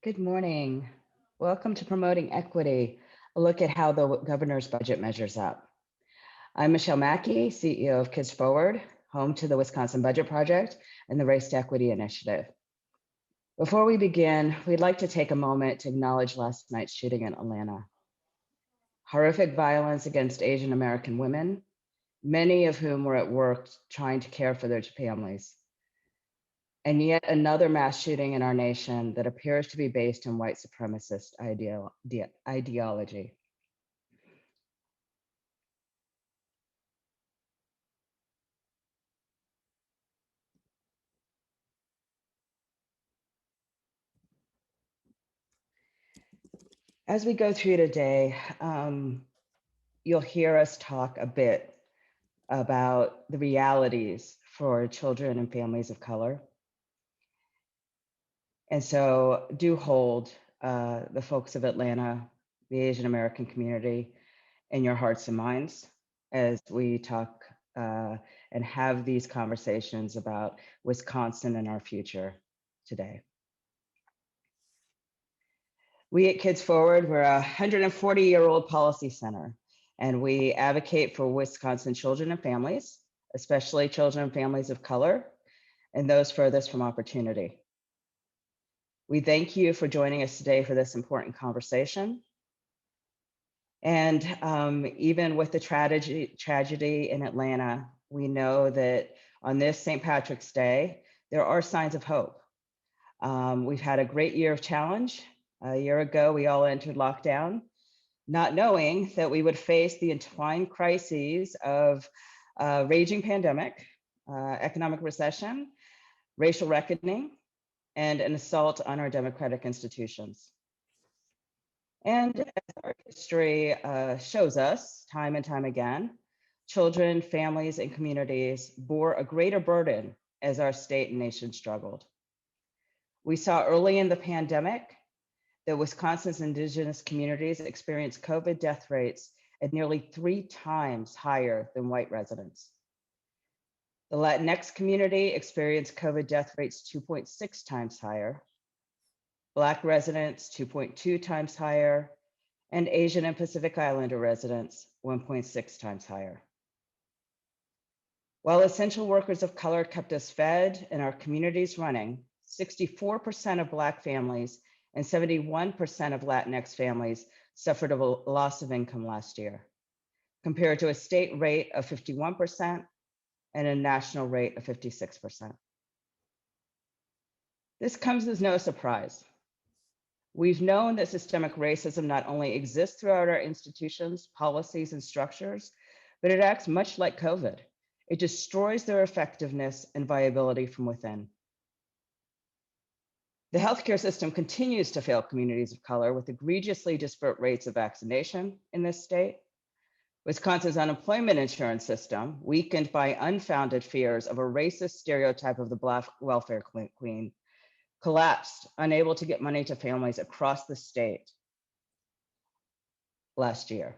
Good morning. Welcome to Promoting Equity, a look at how the governor's budget measures up. I'm Michelle Mackey, CEO of Kids Forward, home to the Wisconsin Budget Project and the Race to Equity Initiative. Before we begin, we'd like to take a moment to acknowledge last night's shooting in Atlanta. Horrific violence against Asian American women, many of whom were at work trying to care for their families. And yet another mass shooting in our nation that appears to be based on white supremacist ideology. As we go through today, you'll hear us talk a bit about the realities for children and families of color. And so do hold the folks of Atlanta, the Asian American community in your hearts and minds as we talk and have these conversations about Wisconsin and our future today. We at Kids Forward, we're a 140-year-old policy center, and we advocate for Wisconsin children and families, especially children and families of color, and those furthest from opportunity. We thank you for joining us today for this important conversation. And even with the tragedy in Atlanta, we know that on this St. Patrick's Day, there are signs of hope. We've had a great year of challenge. A year ago, we all entered lockdown, not knowing that we would face the entwined crises of raging pandemic, economic recession, racial reckoning, and an assault on our democratic institutions. And as our history shows us time and time again, children, families, and communities bore a greater burden as our state and nation struggled. We saw early in the pandemic that Wisconsin's Indigenous communities experienced COVID death rates at nearly 3 times higher than white residents. The Latinx community experienced COVID death rates 2.6 times higher, Black residents 2.2 times higher, and Asian and Pacific Islander residents 1.6 times higher. While essential workers of color kept us fed and our communities running, 64% of Black families and 71% of Latinx families suffered a loss of income last year, compared to a state rate of 51% and a national rate of 56%. This comes as no surprise. We've known that systemic racism not only exists throughout our institutions, policies, and structures, but it acts much like COVID. It destroys their effectiveness and viability from within. The healthcare system continues to fail communities of color with egregiously disparate rates of vaccination in this state. Wisconsin's unemployment insurance system, weakened by unfounded fears of a racist stereotype of the Black welfare queen, collapsed, unable to get money to families across the state last year.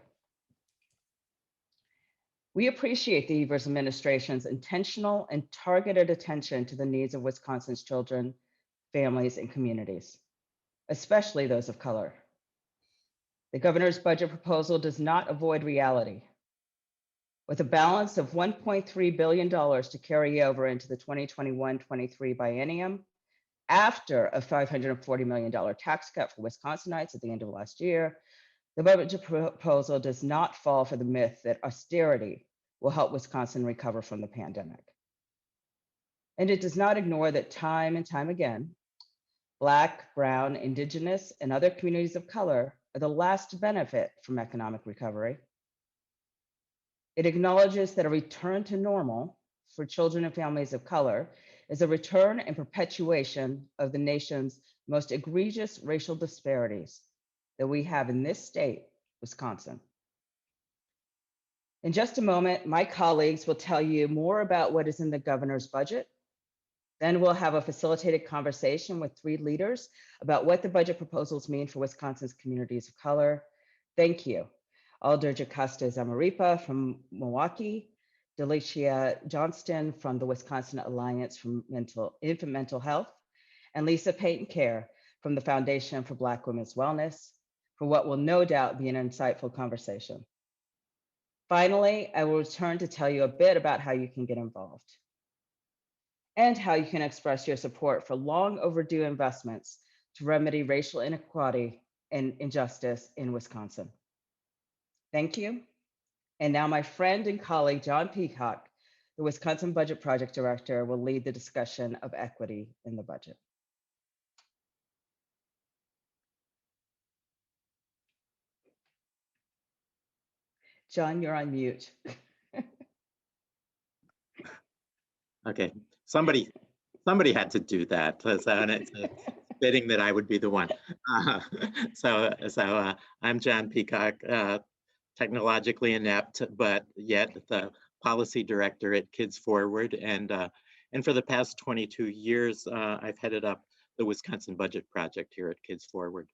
We appreciate the Evers administration's intentional and targeted attention to the needs of Wisconsin's children, families, and communities, especially those of color. The governor's budget proposal does not avoid reality. With a balance of $1.3 billion to carry over into the 2021-23 biennium, after a $540 million tax cut for Wisconsinites at the end of last year, the budget proposal does not fall for the myth that austerity will help Wisconsin recover from the pandemic. And it does not ignore that time and time again, Black, Brown, Indigenous, and other communities of color are the last to benefit from economic recovery. It acknowledges that a return to normal for children and families of color is a return and perpetuation of the nation's most egregious racial disparities that we have in this state, Wisconsin. In just a moment, my colleagues will tell you more about what is in the governor's budget. Then we'll have a facilitated conversation with 3 leaders about what the budget proposals mean for Wisconsin's communities of color. Thank you. Alder JoCasta Zamarripa from Milwaukee, Delechia Johnston from the Wisconsin Alliance for Infant Mental Health, and Lisa Peyton-Caire from the Foundation for Black Women's Wellness for what will no doubt be an insightful conversation. Finally, I will return to tell you a bit about how you can get involved and how you can express your support for long overdue investments to remedy racial inequality and injustice in Wisconsin. Thank you. And now my friend and colleague, John Peacock, the Wisconsin Budget Project Director, will lead the discussion of equity in the budget. John, you're on mute. Okay, somebody had to do that, so it's fitting that I would be the one. I'm John Peacock, technologically inept, but yet the policy director at Kids Forward, and for the past 22 years, I've headed up the Wisconsin Budget Project here at Kids Forward.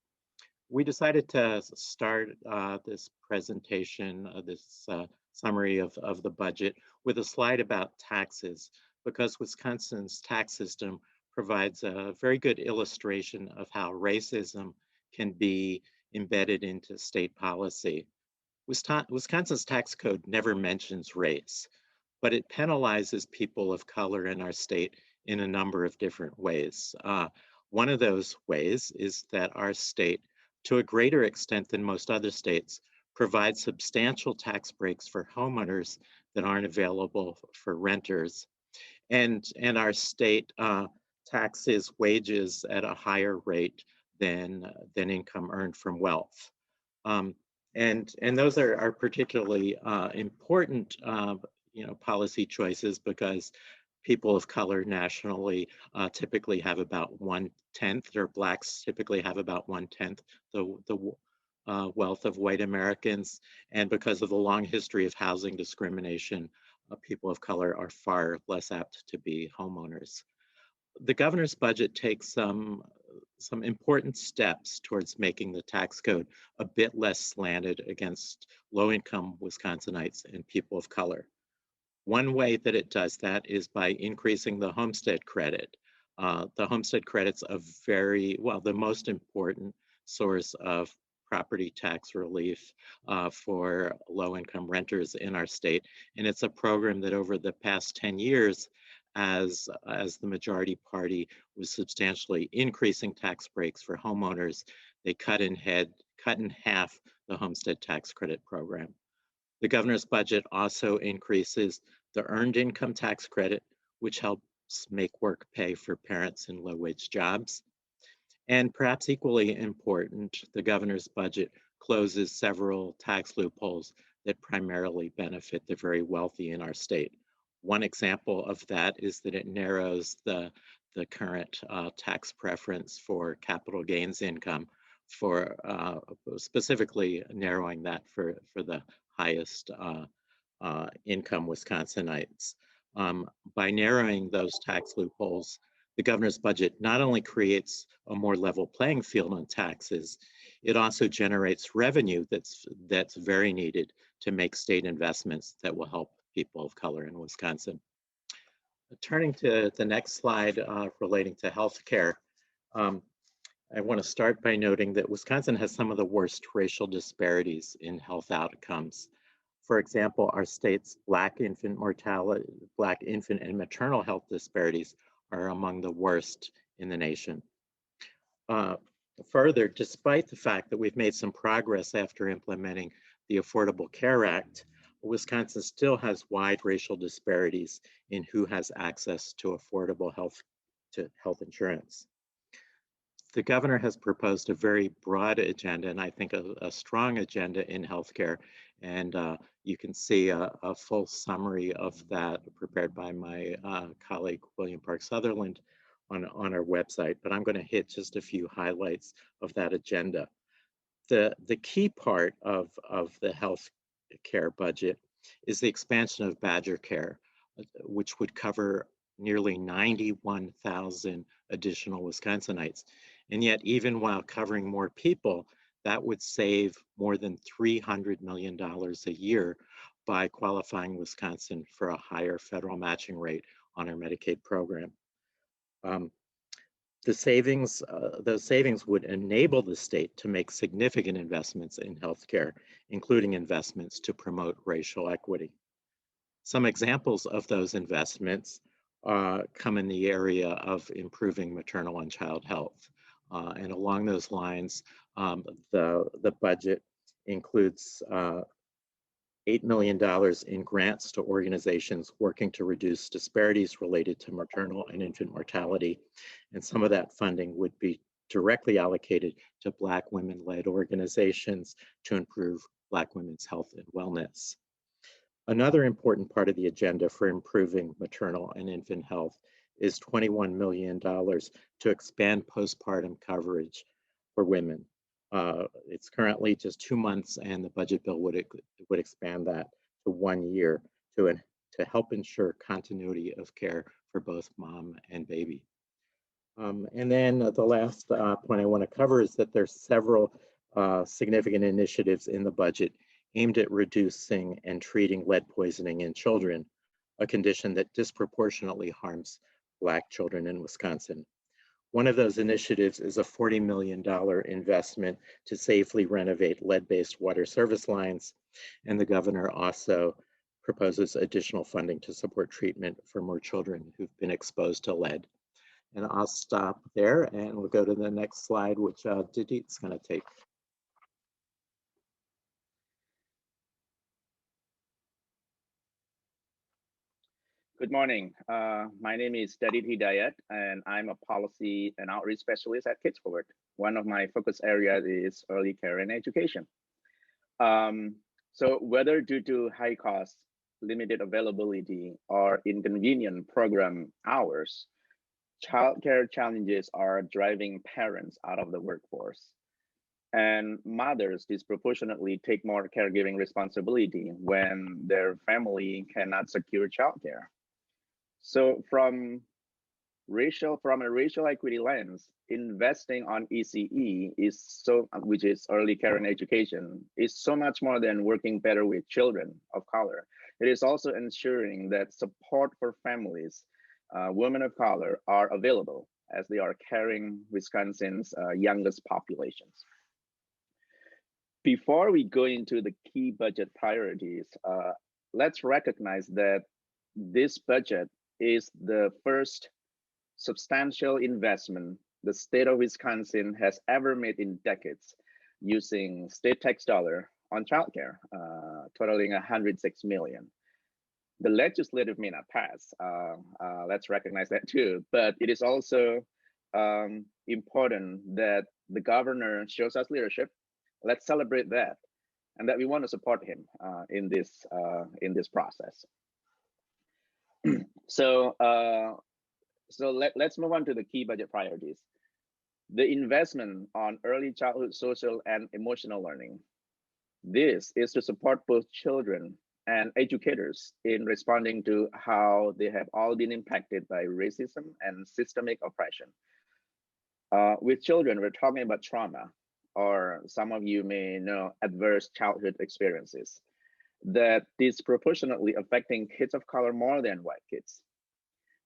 We decided to start this presentation, this summary of the budget, with a slide about taxes, because Wisconsin's tax system provides a very good illustration of how racism can be embedded into state policy. Wisconsin's tax code never mentions race, but it penalizes people of color in our state in a number of different ways. One of those ways is that our state, to a greater extent than most other states, provides substantial tax breaks for homeowners that aren't available for renters. And our state taxes wages at a higher rate than income earned from wealth. And those are particularly important policy choices, because people of color nationally typically have about 1/10, or Blacks typically have about 1/10 the wealth of white Americans. And because of the long history of housing discrimination, people of color are far less apt to be homeowners. The governor's budget takes some important steps towards making the tax code a bit less slanted against low-income Wisconsinites and people of color. One way that it does that is by increasing the homestead credit. The homestead credit's the most important source of property tax relief for low-income renters in our state. And it's a program that over the past 10 years, as the majority party was substantially increasing tax breaks for homeowners, they cut in half the homestead tax credit program. The governor's budget also increases the earned income tax credit, which helps make work pay for parents in low-wage jobs. And perhaps equally important, the governor's budget closes several tax loopholes that primarily benefit the very wealthy in our state. One example of that is that it narrows the current tax preference for capital gains income, for specifically narrowing that for the highest income Wisconsinites. By narrowing those tax loopholes, the governor's budget not only creates a more level playing field on taxes, it also generates revenue that's very needed to make state investments that will help people of color in Wisconsin. Turning to the next slide relating to healthcare, I want to start by noting that Wisconsin has some of the worst racial disparities in health outcomes. For example, our state's Black infant and maternal health disparities are among the worst in the nation. Further, despite the fact that we've made some progress after implementing the Affordable Care Act, Wisconsin still has wide racial disparities in who has access to affordable health insurance. The governor has proposed a very broad agenda, and I think a strong agenda in healthcare. And you can see a full summary of that prepared by my colleague, William Park Sutherland, on our website. But I'm going to hit just a few highlights of that agenda. The key part of the health care budget is the expansion of Badger Care, which would cover nearly 91,000 additional Wisconsinites. And yet, even while covering more people, that would save more than $300 million a year by qualifying Wisconsin for a higher federal matching rate on our Medicaid program. those savings would enable the state to make significant investments in healthcare, including investments to promote racial equity. Some examples of those investments come in the area of improving maternal and child health. And along those lines, the budget includes $8 million in grants to organizations working to reduce disparities related to maternal and infant mortality. And some of that funding would be directly allocated to Black women-led organizations to improve Black women's health and wellness. Another important part of the agenda for improving maternal and infant health is $21 million to expand postpartum coverage for women. It's currently just 2 months, and the budget bill would expand that to 1 year to help ensure continuity of care for both mom and baby. And then the last point I want to cover is that there's several significant initiatives in the budget aimed at reducing and treating lead poisoning in children, a condition that disproportionately harms Black children in Wisconsin. One of those initiatives is a $40 million investment to safely renovate lead-based water service lines, and the governor also proposes additional funding to support treatment for more children who've been exposed to lead. And I'll stop there, and we'll go to the next slide, which Didit's going to take. Good morning. My name is Delechia, and I'm a policy and outreach specialist at Kids Forward. One of my focus areas is early care and education. So whether due to high costs, limited availability, or inconvenient program hours, childcare challenges are driving parents out of the workforce. And mothers disproportionately take more caregiving responsibility when their family cannot secure childcare. So from a racial equity lens, investing on ECE which is early care and education, is so much more than working better with children of color. It is also ensuring that support for families, women of color, are available as they are carrying Wisconsin's youngest populations. Before we go into the key budget priorities, let's recognize that this budget is the first substantial investment the state of Wisconsin has ever made in decades using state tax dollar on childcare, totaling $106 million. The legislative may not pass, let's recognize that too, but it is also important that the governor shows us leadership. Let's celebrate that, and that we want to support him in this process. So let's move on to the key budget priorities. The investment on early childhood social and emotional learning. This is to support both children and educators in responding to how they have all been impacted by racism and systemic oppression. With children, we're talking about trauma, or some of you may know adverse childhood experiences that disproportionately affecting kids of color more than white kids.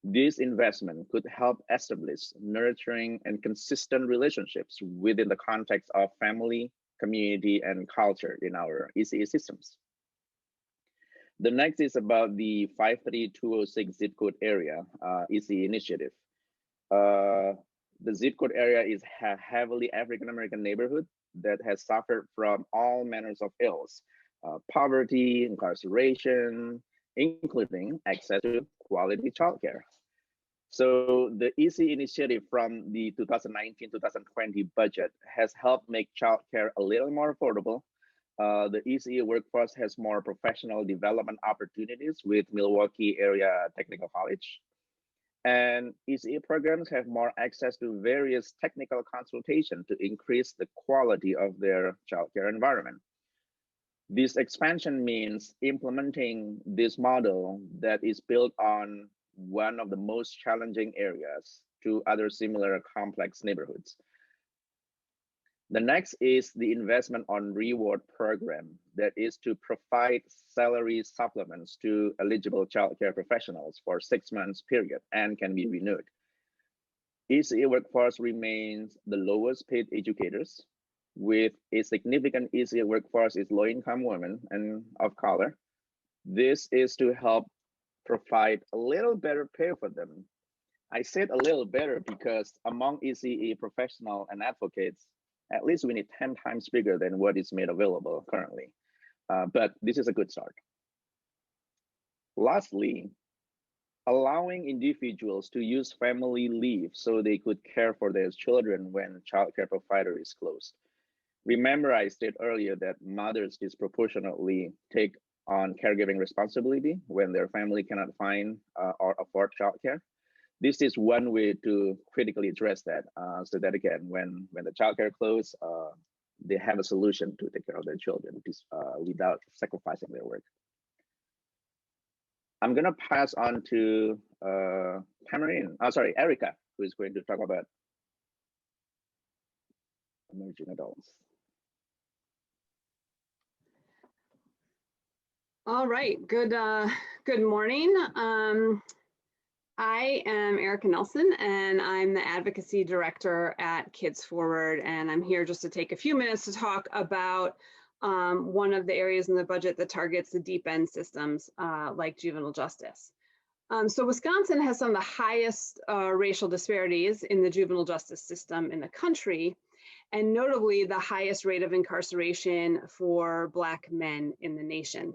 This investment could help establish nurturing and consistent relationships within the context of family, community, and culture in our ECE systems. The next is about the 53206 zip code area ECE initiative. The zip code area is a heavily African-American neighborhood that has suffered from all manners of ills, poverty, incarceration, including access to quality childcare. So the ECE initiative from the 2019-2020 budget has helped make childcare a little more affordable. The ECE workforce has more professional development opportunities with Milwaukee Area Technical College. And ECE programs have more access to various technical consultation to increase the quality of their childcare environment. This expansion means implementing this model that is built on one of the most challenging areas to other similar complex neighborhoods. The next is the investment on reward program that is to provide salary supplements to eligible childcare professionals for 6 months period and can be renewed. ECE workforce remains the lowest paid educators, with a significant ECE workforce is low-income women and of color. This is to help provide a little better pay for them. I said a little better because among ECE professionals and advocates, at least we need 10 times bigger than what is made available currently. But this is a good start. Lastly, allowing individuals to use family leave so they could care for their children when childcare provider is closed. Remember, I stated earlier that mothers disproportionately take on caregiving responsibility when their family cannot find or afford childcare. This is one way to critically address that, so that again, when the childcare closes, they have a solution to take care of their children without sacrificing their work. I'm gonna pass on to Erica, who is going to talk about emerging adults. All right, good morning. I am Erica Nelson, and I'm the Advocacy Director at Kids Forward, and I'm here just to take a few minutes to talk about one of the areas in the budget that targets the deep end systems like juvenile justice. So Wisconsin has some of the highest racial disparities in the juvenile justice system in the country, and notably the highest rate of incarceration for Black men in the nation.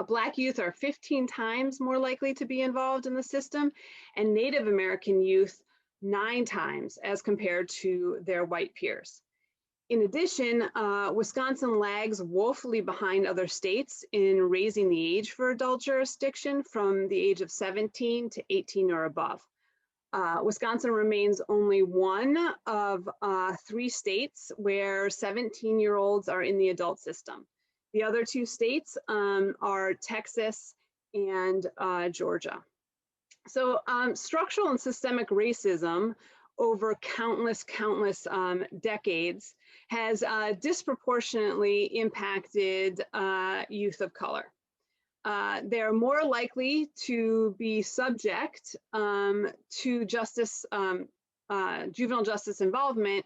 Black youth are 15 times more likely to be involved in the system, and Native American youth 9 times as compared to their white peers. In addition, Wisconsin lags woefully behind other states in raising the age for adult jurisdiction from the age of 17 to 18 or above. Wisconsin remains only one of 3 states where 17-year-olds are in the adult system. The other 2 states are Texas and Georgia. So structural and systemic racism over countless decades has disproportionately impacted youth of color. They're more likely to be subject to juvenile justice involvement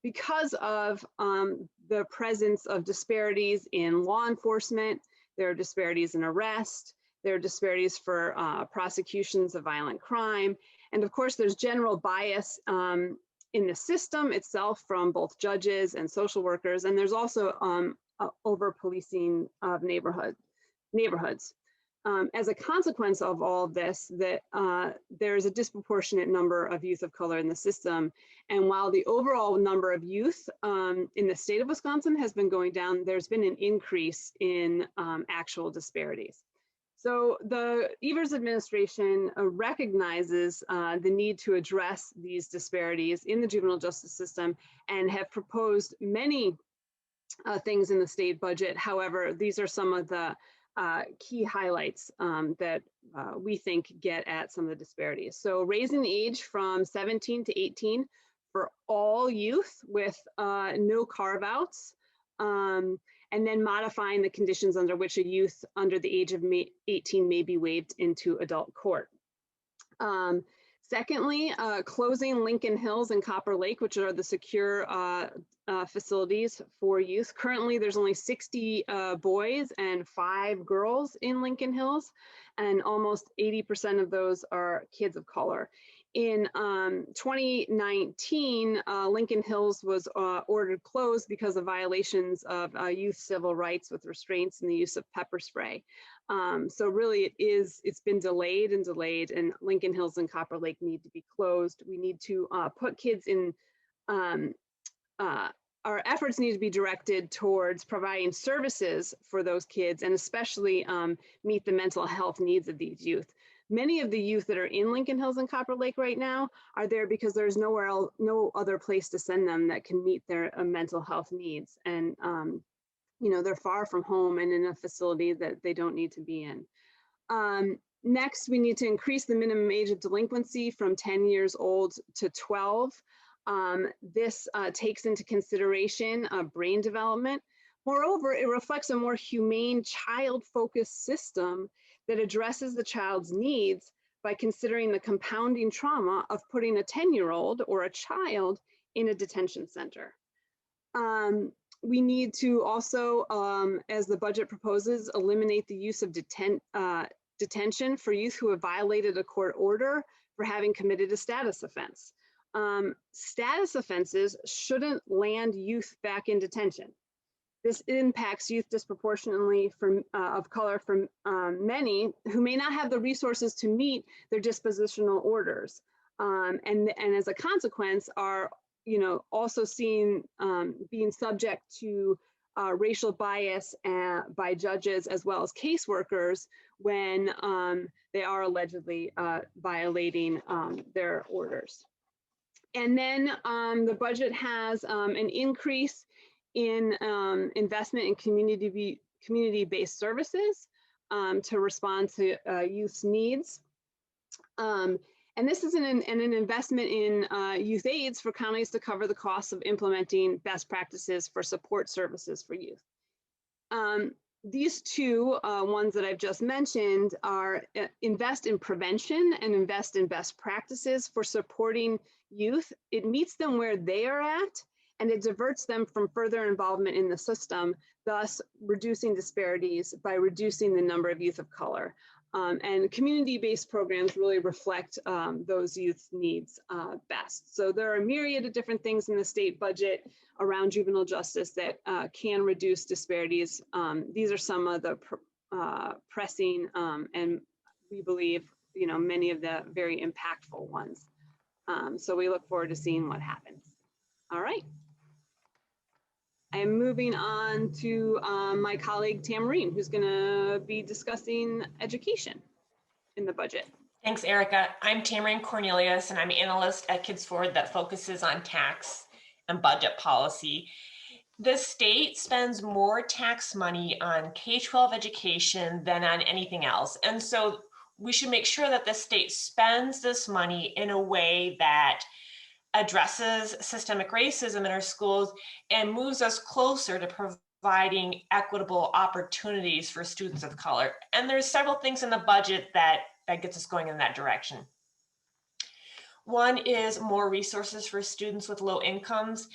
because of the presence of disparities in law enforcement. There are disparities in arrest, there are disparities for prosecutions of violent crime, and of course there's general bias in the system itself from both judges and social workers, and there's also over policing of neighborhoods. As a consequence of all of this, there is a disproportionate number of youth of color in the system. And while the overall number of youth in the state of Wisconsin has been going down, there's been an increase in actual disparities. So the Evers administration recognizes the need to address these disparities in the juvenile justice system and have proposed many things in the state budget. However, these are some of the key highlights that we think get at some of the disparities. So raising the age from 17 to 18 for all youth with no carve-outs, and then modifying the conditions under which a youth under the age of 18 may be waived into adult court. Secondly, closing Lincoln Hills and Copper Lake, which are the secure facilities for youth. Currently, there's only 60 boys and 5 girls in Lincoln Hills, and almost 80% of those are kids of color. In 2019, Lincoln Hills was ordered closed because of violations of youth civil rights with restraints and the use of pepper spray. So really it's been delayed, and Lincoln Hills and Copper Lake need to be closed. We need to put kids in, our efforts need to be directed towards providing services for those kids, and especially meet the mental health needs of these youth. Many of the youth that are in Lincoln Hills and Copper Lake right now are there because there's no other place to send them that can meet their mental health needs. And you know, they're far from home and in a facility that they don't need to be in. Next, we need to increase the minimum age of delinquency from 10 years old to 12. This takes into consideration brain development. Moreover, it reflects a more humane child-focused system that addresses the child's needs by considering the compounding trauma of putting a 10-year-old or a child in a detention center. We need to also, as the budget proposes, eliminate the use of detention for youth who have violated a court order for having committed a status offense. Status offenses shouldn't land youth back in detention. This impacts youth disproportionately of color from many who may not have the resources to meet their dispositional orders. And as a consequence are, also seen being subject to racial bias by judges as well as caseworkers when they are allegedly violating their orders. And then the budget has an increase in investment in community-based services to respond to youth's needs. And this is an investment in youth aids for counties to cover the costs of implementing best practices for support services for youth. These two ones that I've just mentioned are invest in prevention and invest in best practices for supporting youth. It meets them where they are at, and it diverts them from further involvement in the system, thus reducing disparities by reducing the number of youth of color. And community-based programs really reflect those youth needs best. So there are a myriad of different things in the state budget around juvenile justice that can reduce disparities. These are some of the pressing and we believe, many of the very impactful ones. So we look forward to seeing what happens. All right. I'm moving on to my colleague Tamarine, who's going to be discussing education in the budget. Thanks, Erica. I'm Tamarine Cornelius, and I'm an analyst at Kids Forward that focuses on tax and budget policy. The state spends more tax money on K-12 education than on anything else. And so we should make sure that the state spends this money in a way that addresses systemic racism in our schools and moves us closer to providing equitable opportunities for students of color. And there's several things in the budget that gets us going in that direction. One is more resources for students with low incomes.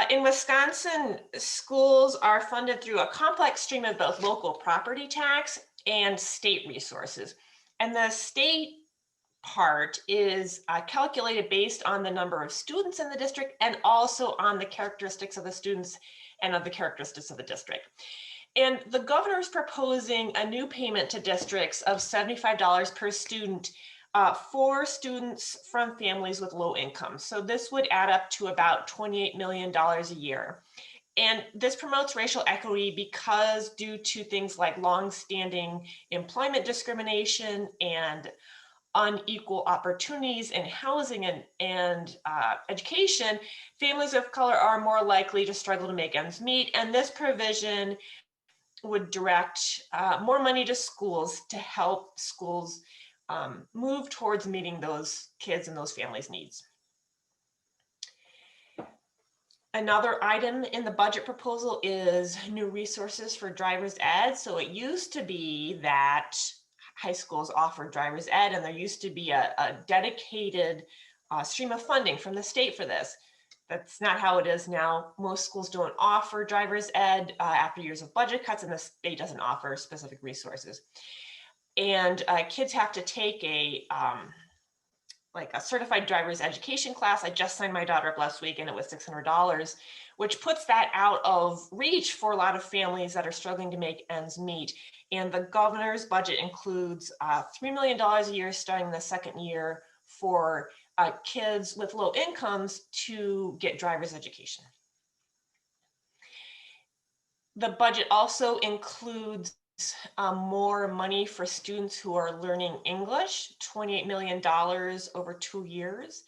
In Wisconsin, schools are funded through a complex stream of both local property tax and state resources. And the state part is calculated based on the number of students in the district and also on the characteristics of the students and of the characteristics of the district. And the governor is proposing a new payment to districts of $75 per student for students from families with low income. So this would add up to about $28 million a year. And this promotes racial equity because due to things like longstanding employment discrimination and unequal opportunities in housing and education, families of color are more likely to struggle to make ends meet. And this provision would direct more money to schools to help schools move towards meeting those kids and those families' needs. Another item in the budget proposal is new resources for driver's ed. So it used to be that high schools offer driver's ed, and there used to be a dedicated stream of funding from the state for this. That's not how it is now. Most schools don't offer driver's ed after years of budget cuts, and the state doesn't offer specific resources. And kids have to take a certified driver's education class. I just signed my daughter up last week and it was $600, which puts that out of reach for a lot of families that are struggling to make ends meet. And the governor's budget includes $3 million a year starting the second year for kids with low incomes to get driver's education. The budget also includes more money for students who are learning English, $28 million over 2 years.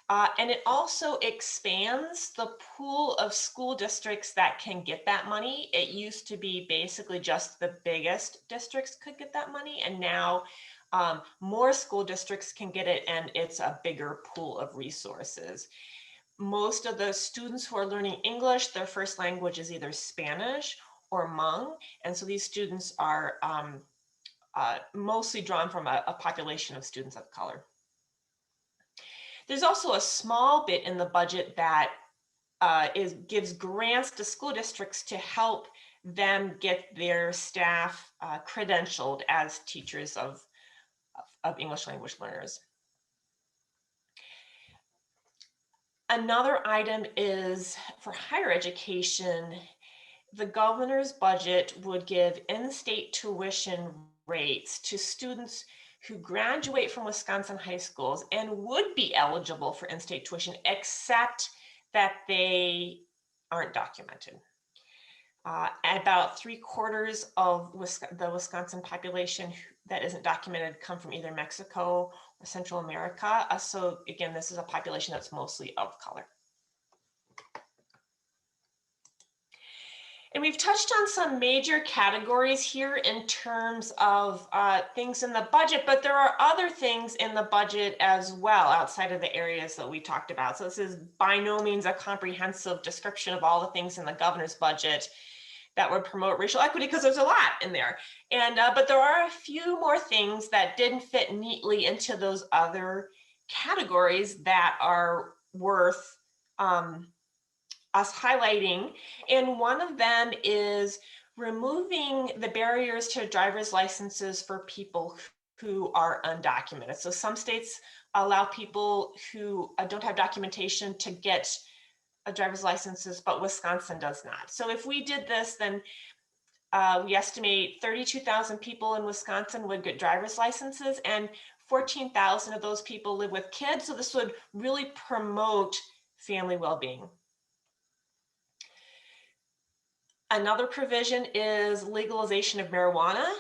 And it also expands the pool of school districts that can get that money. It used to be basically just the biggest districts could get that money, and now more school districts can get it, and it's a bigger pool of resources. Most of the students who are learning English, their first language is either Spanish or Hmong, and so these students are mostly drawn from a population of students of color. There's also a small bit in the budget that gives grants to school districts to help them get their staff credentialed as teachers of English language learners. Another item is for higher education. The governor's budget would give in-state tuition rates to students who graduate from Wisconsin high schools and would be eligible for in-state tuition, except that they aren't documented. About 3/4 of the Wisconsin population that isn't documented come from either Mexico or Central America. So again, this is a population that's mostly of color. And we've touched on some major categories here in terms of things in the budget, but there are other things in the budget as well outside of the areas that we talked about. So this is by no means a comprehensive description of all the things in the governor's budget that would promote racial equity, because there's a lot in there. And but there are a few more things that didn't fit neatly into those other categories that are worth us highlighting. And one of them is removing the barriers to driver's licenses for people who are undocumented. So some states allow people who don't have documentation to get driver's licenses, but Wisconsin does not. So if we did this, then we estimate 32,000 people in Wisconsin would get driver's licenses, and 14,000 of those people live with kids. So this would really promote family well-being. Another provision is legalization of marijuana,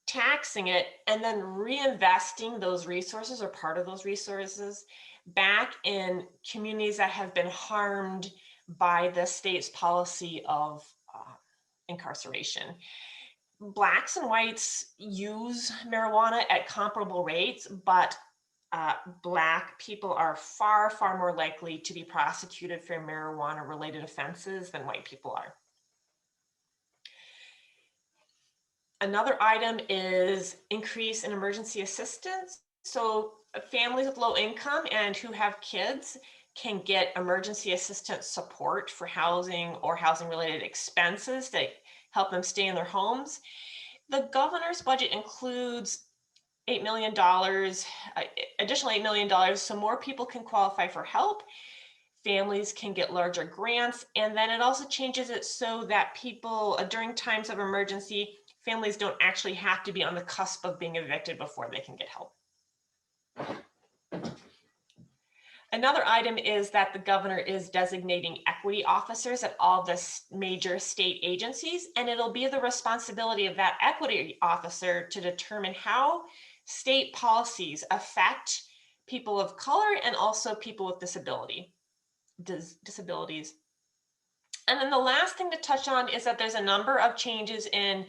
taxing it, and then reinvesting those resources or part of those resources back in communities that have been harmed by the state's policy of incarceration. Blacks and whites use marijuana at comparable rates, but Black people are far, far more likely to be prosecuted for marijuana-related offenses than white people are. Another item is increase in emergency assistance. So families with low income and who have kids can get emergency assistance support for housing or housing related expenses to help them stay in their homes. The governor's budget includes $8 million, additional $8 million, so more people can qualify for help. Families can get larger grants, and then it also changes it so that people during times of emergency, families don't actually have to be on the cusp of being evicted before they can get help. Another item is that the governor is designating equity officers at all the major state agencies, and it'll be the responsibility of that equity officer to determine how state policies affect people of color and also people with disabilities. And then the last thing to touch on is that there's a number of changes in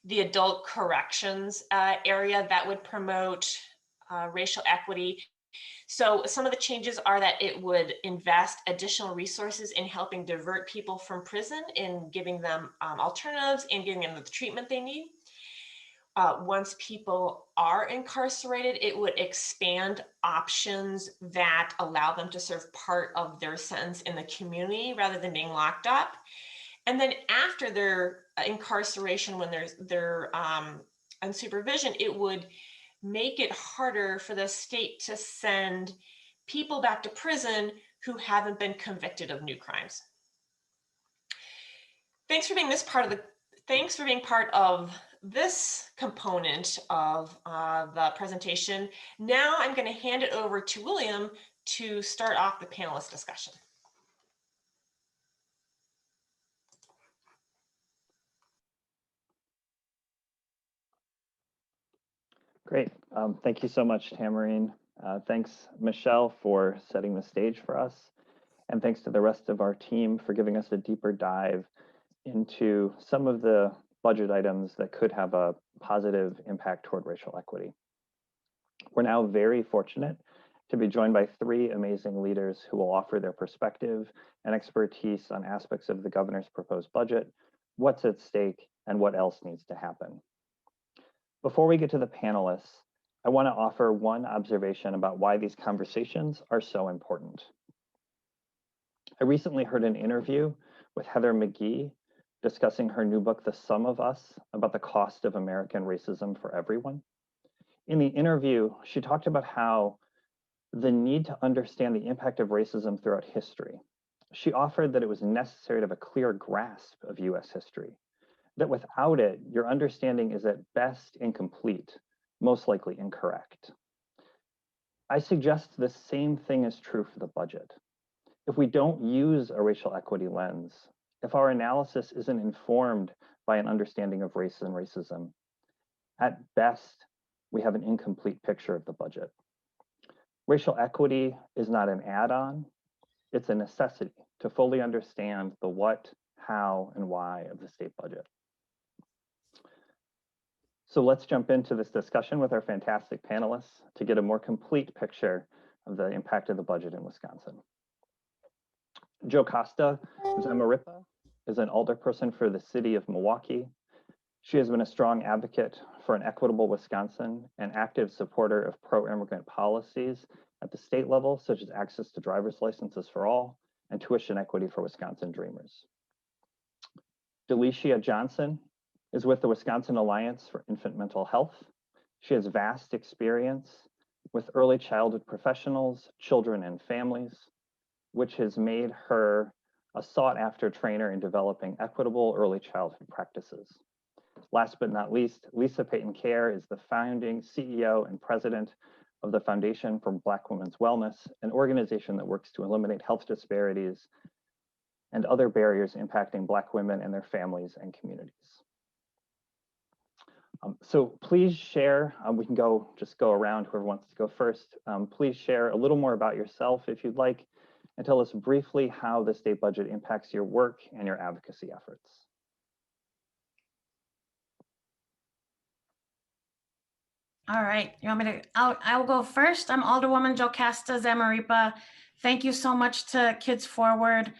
the adult corrections area that would promote racial equity. So some of the changes are that it would invest additional resources in helping divert people from prison, in giving them alternatives and giving them the treatment they need. Once people are incarcerated, it would expand options that allow them to serve part of their sentence in the community rather than being locked up. And then after their incarceration, when they're on supervision, it would make it harder for the state to send people back to prison who haven't been convicted of new crimes. Thanks for being part of this component of the presentation. Now I'm going to hand it over to William to start off the panelist discussion. Great. Thank you so much, Tamarine. Thanks, Michelle, for setting the stage for us. And thanks to the rest of our team for giving us a deeper dive into some of the budget items that could have a positive impact toward racial equity. We're now very fortunate to be joined by three amazing leaders who will offer their perspective and expertise on aspects of the governor's proposed budget, what's at stake, and what else needs to happen. Before we get to the panelists, I want to offer one observation about why these conversations are so important. I recently heard an interview with Heather McGee discussing her new book, The Sum of Us, about the cost of American racism for everyone. In the interview, she talked about how the need to understand the impact of racism throughout history. She offered that it was necessary to have a clear grasp of US history, that without it, your understanding is at best incomplete, most likely incorrect. I suggest the same thing is true for the budget. If we don't use a racial equity lens, if our analysis isn't informed by an understanding of race and racism, at best, we have an incomplete picture of the budget. Racial equity is not an add-on, it's a necessity to fully understand the what, how, and why of the state budget. So let's jump into this discussion with our fantastic panelists to get a more complete picture of the impact of the budget in Wisconsin. JoCasta Zamarripa is an alderperson for the city of Milwaukee. She has been a strong advocate for an equitable Wisconsin and active supporter of pro-immigrant policies at the state level, such as access to driver's licenses for all and tuition equity for Wisconsin Dreamers. Delechia Johnson is with the Wisconsin Alliance for Infant Mental Health. She has vast experience with early childhood professionals, children, and families, which has made her a sought-after trainer in developing equitable early childhood practices. Last but not least, Lisa Peyton-Caire is the founding CEO and president of the Foundation for Black Women's Wellness, an organization that works to eliminate health disparities and other barriers impacting Black women and their families and communities. So please share, we can just go around, whoever wants to go first. Please share a little more about yourself if you'd like, and tell us briefly how the state budget impacts your work and your advocacy efforts. All right, you want me to, I'll go first. I'm Alderwoman JoCasta Zamarripa. Thank you so much to Kids Forward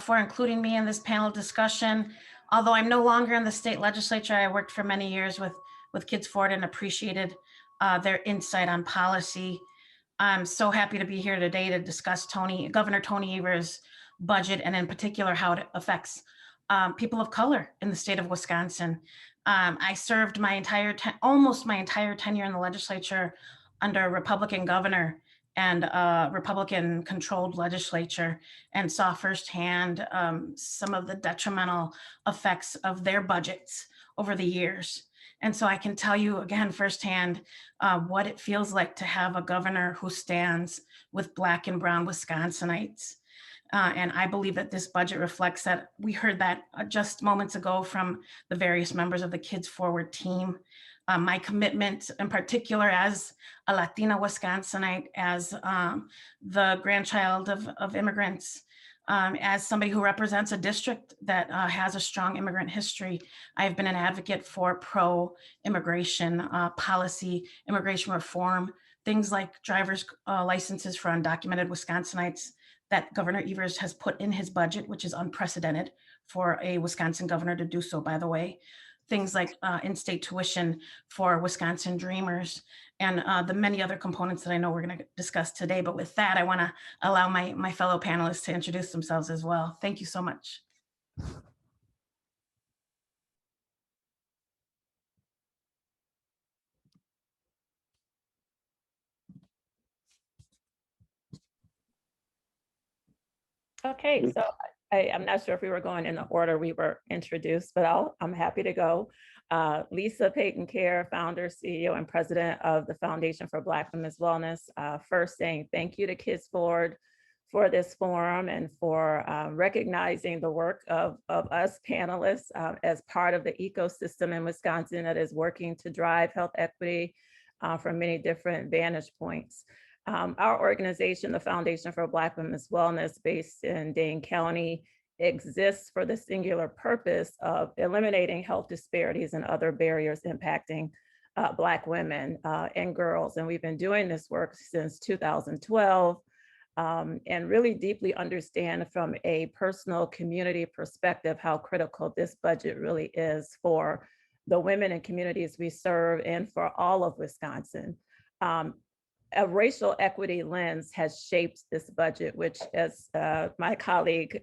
for including me in this panel discussion. Although I'm no longer in the state legislature, I worked for many years with Kids Forward and appreciated their insight on policy. I'm so happy to be here today to discuss Governor Tony Evers' budget, and in particular how it affects people of color in the state of Wisconsin. I served almost my entire tenure in the legislature under a Republican governor and a Republican controlled legislature, and saw firsthand some of the detrimental effects of their budgets over the years. And so I can tell you again firsthand what it feels like to have a governor who stands with Black and brown Wisconsinites. And I believe that this budget reflects that. We heard that just moments ago from the various members of the Kids Forward team. My commitment in particular as a Latina Wisconsinite, as the grandchild of immigrants, as somebody who represents a district that has a strong immigrant history, I've been an advocate for pro-immigration policy, immigration reform, things like driver's licenses for undocumented Wisconsinites that Governor Evers has put in his budget, which is unprecedented for a Wisconsin governor to do so, by the way. Things like in-state tuition for Wisconsin Dreamers, and the many other components that I know we're going to discuss today. But with that, I want to allow my fellow panelists to introduce themselves as well. Thank you so much. Okay, so I'm not sure if we were going in the order we were introduced, but I'm happy to go. Lisa Peyton-Caire, founder, CEO, and president of the Foundation for Black Women's Wellness. First saying thank you to Kids Forward for this forum and for recognizing the work of us panelists as part of the ecosystem in Wisconsin that is working to drive health equity from many different vantage points. Our organization, the Foundation for Black Women's Wellness, based in Dane County, exists for the singular purpose of eliminating health disparities and other barriers impacting Black women and girls. And we've been doing this work since 2012 and really deeply understand from a personal community perspective how critical this budget really is for the women and communities we serve and for all of Wisconsin. A racial equity lens has shaped this budget, which, as my colleague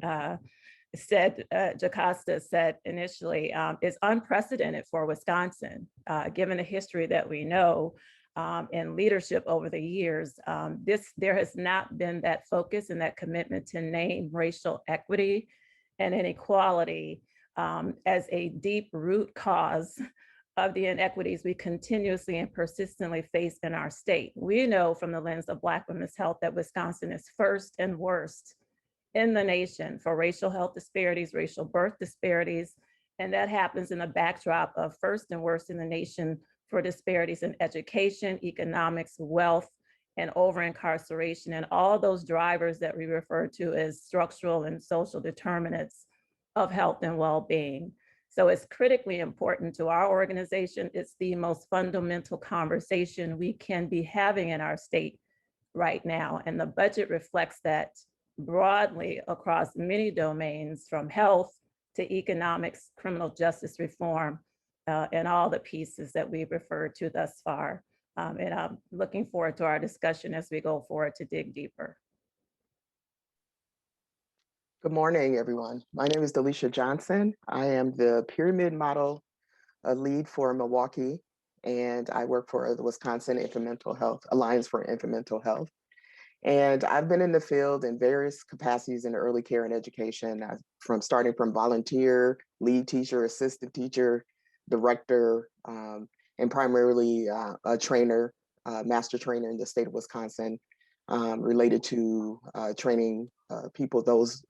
said, JoCasta said initially, is unprecedented for Wisconsin, given the history that we know and leadership over the years. There has not been that focus and that commitment to name racial equity and inequality as a deep root cause of the inequities we continuously and persistently face in our state. We know from the lens of Black women's health that Wisconsin is first and worst in the nation for racial health disparities, racial birth disparities, and that happens in the backdrop of first and worst in the nation for disparities in education, economics, wealth, and over-incarceration, and all those drivers that we refer to as structural and social determinants of health and well-being. So it's critically important to our organization. It's the most fundamental conversation we can be having in our state right now. And the budget reflects that broadly across many domains, from health to economics, criminal justice reform, and all the pieces that we've referred to thus far. And I'm looking forward to our discussion as we go forward to dig deeper. Good morning, everyone. My name is Delechia Johnson. I am the pyramid model lead for Milwaukee, and I work for the Wisconsin Infant Mental Health Alliance for Infant Mental Health. And I've been in the field in various capacities in early care and education, starting from volunteer, lead teacher, assistant teacher, director, and primarily a trainer, master trainer in the state of Wisconsin, related to training people, those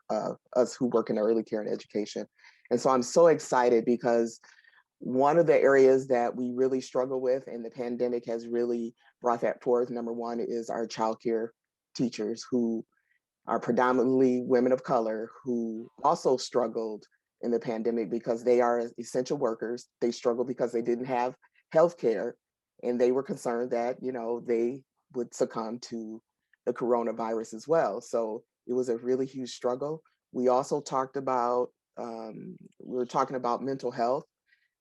us who work in early care and education. And so I'm so excited because one of the areas that we really struggle with, and the pandemic has really brought that forth, number one, is our childcare teachers, who are predominantly women of color, who also struggled in the pandemic because they are essential workers. They struggled because they didn't have health care, and they were concerned that, you know, they would succumb to the coronavirus as well. So it was a really huge struggle. We also talked about, we were talking about mental health,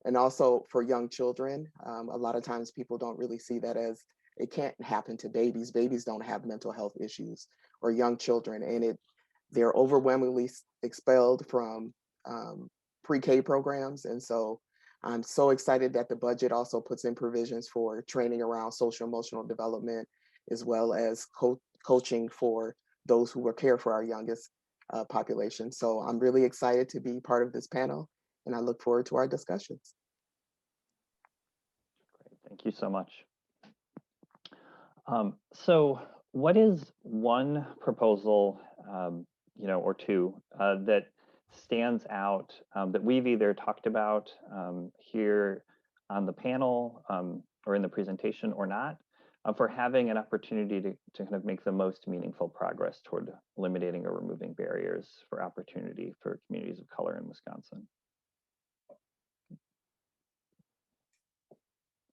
and also for young children. A lot of times people don't really see that as, it can't happen to babies. Babies don't have mental health issues, or young children, and they're overwhelmingly expelled from pre-K programs. And so I'm so excited that the budget also puts in provisions for training around social emotional development, as well as coaching for those who will care for our youngest population. So I'm really excited to be part of this panel, and I look forward to our discussions. Great, thank you so much. So what is one proposal, you know, or two that stands out that we've either talked about here on the panel or in the presentation or not, for having an opportunity to kind of make the most meaningful progress toward eliminating or removing barriers for opportunity for communities of color in Wisconsin?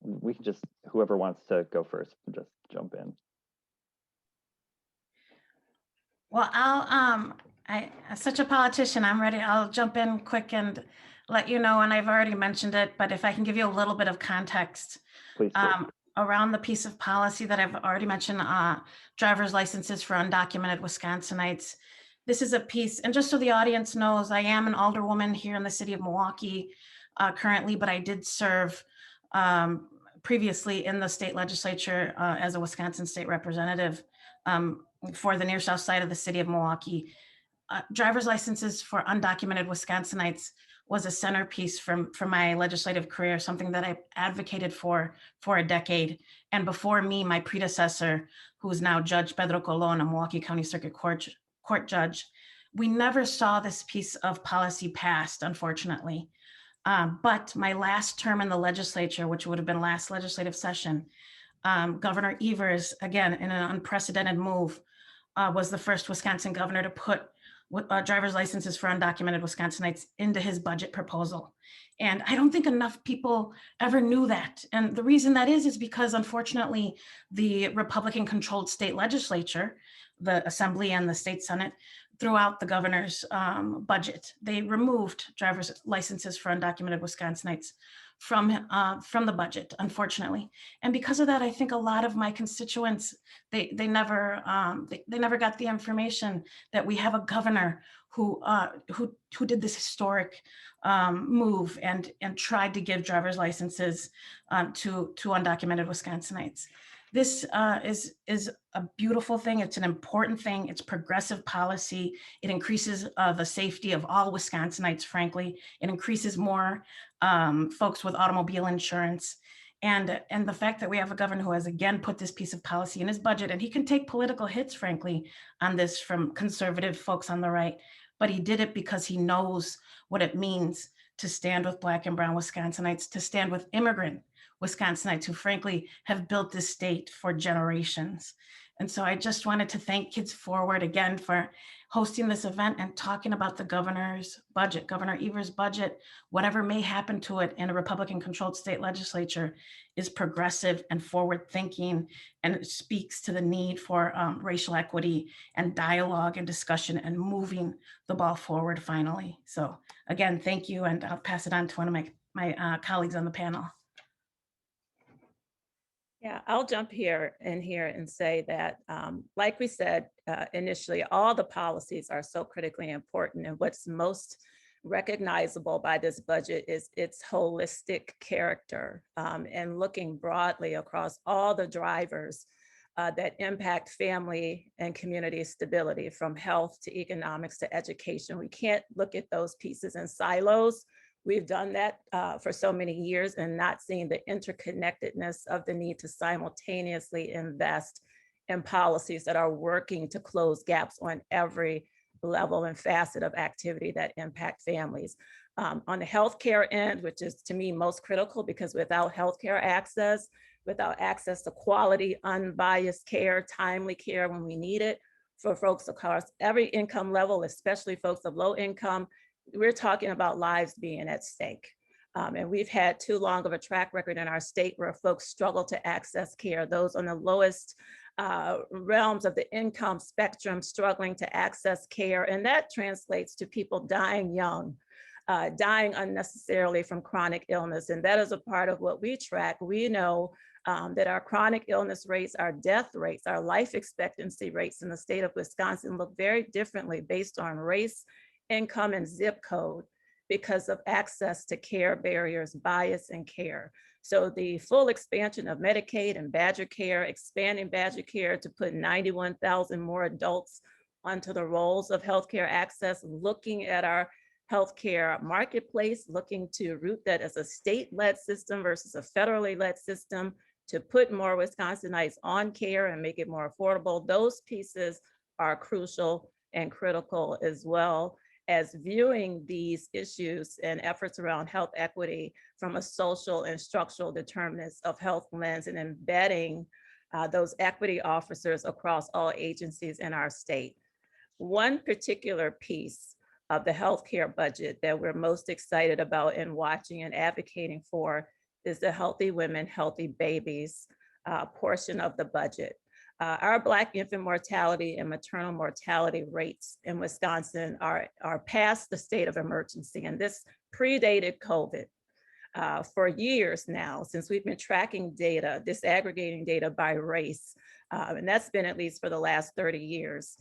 We can just, whoever wants to go first, just jump in. Well, I'm such a politician, I'm ready. I'll jump in quick and let you know, and I've already mentioned it, but if I can give you a little bit of context. Please do. Around the piece of policy that I've already mentioned, driver's licenses for undocumented Wisconsinites. This is a piece, and just so the audience knows, I am an alderwoman here in the city of Milwaukee currently, but I did serve previously in the state legislature as a Wisconsin state representative for the near south side of the city of Milwaukee. Driver's licenses for undocumented Wisconsinites was a centerpiece from my legislative career, something that I advocated for a decade. And before me, my predecessor, who is now Judge Pedro Colon, a Milwaukee County Circuit Court judge, we never saw this piece of policy passed, unfortunately. But my last term in the legislature, which would have been last legislative session, Governor Evers, again, in an unprecedented move, was the first Wisconsin governor to put driver's licenses for undocumented Wisconsinites into his budget proposal. And I don't think enough people ever knew that. And the reason that is because, unfortunately, the Republican-controlled state legislature, the Assembly and the State Senate, throughout the governor's budget. They removed driver's licenses for undocumented Wisconsinites from the budget, unfortunately. And because of that, I think a lot of my constituents, they never got the information that we have a governor who did this historic move and tried to give driver's licenses to undocumented Wisconsinites. This is a beautiful thing. It's an important thing. It's progressive policy. It increases the safety of all Wisconsinites, frankly. It increases more folks with automobile insurance. And the fact that we have a governor who has again put this piece of policy in his budget, and he can take political hits, frankly, on this from conservative folks on the right, but he did it because he knows what it means to stand with Black and brown Wisconsinites, to stand with immigrant Wisconsinites who frankly have built this state for generations. And so I just wanted to thank Kids Forward again for hosting this event and talking about the governor's budget, Governor Evers' budget. Whatever may happen to it in a Republican-controlled state legislature is progressive and forward-thinking, and it speaks to the need for racial equity and dialogue and discussion and moving the ball forward finally. So again, thank you, and I'll pass it on to one of my colleagues on the panel. Yeah, I'll jump in here and say that, like we said initially, all the policies are so critically important, and what's most recognizable by this budget is its holistic character and looking broadly across all the drivers that impact family and community stability, from health to economics to education. We can't look at those pieces in silos. We've done that for so many years and not seeing the interconnectedness of the need to simultaneously invest in policies that are working to close gaps on every level and facet of activity that impact families. On the healthcare end, which is to me most critical, because without healthcare access, without access to quality, unbiased care, timely care when we need it for folks across every income level, especially folks of low income, we're talking about lives being at stake. And we've had too long of a track record in our state where folks struggle to access care, those on the lowest realms of the income spectrum struggling to access care. And that translates to people dying young, dying unnecessarily from chronic illness. And that is a part of what we track. We know that our chronic illness rates, our death rates, our life expectancy rates in the state of Wisconsin look very differently based on race, income, and zip code because of access to care barriers, bias in care. So the full expansion of Medicaid and Badger Care, expanding Badger Care to put 91,000 more adults onto the rolls of healthcare access, looking at our healthcare marketplace, looking to root that as a state-led system versus a federally led system to put more Wisconsinites on care and make it more affordable. Those pieces are crucial and critical, as well as viewing these issues and efforts around health equity from a social and structural determinants of health lens, and embedding those equity officers across all agencies in our state. One particular piece of the healthcare budget that we're most excited about and watching and advocating for is the Healthy Women, Healthy Babies portion of the budget. Our Black infant mortality and maternal mortality rates in Wisconsin are past the state of emergency, and this predated COVID. For years now, since we've been tracking data, disaggregating data by race, and that's been at least for the last 30 years,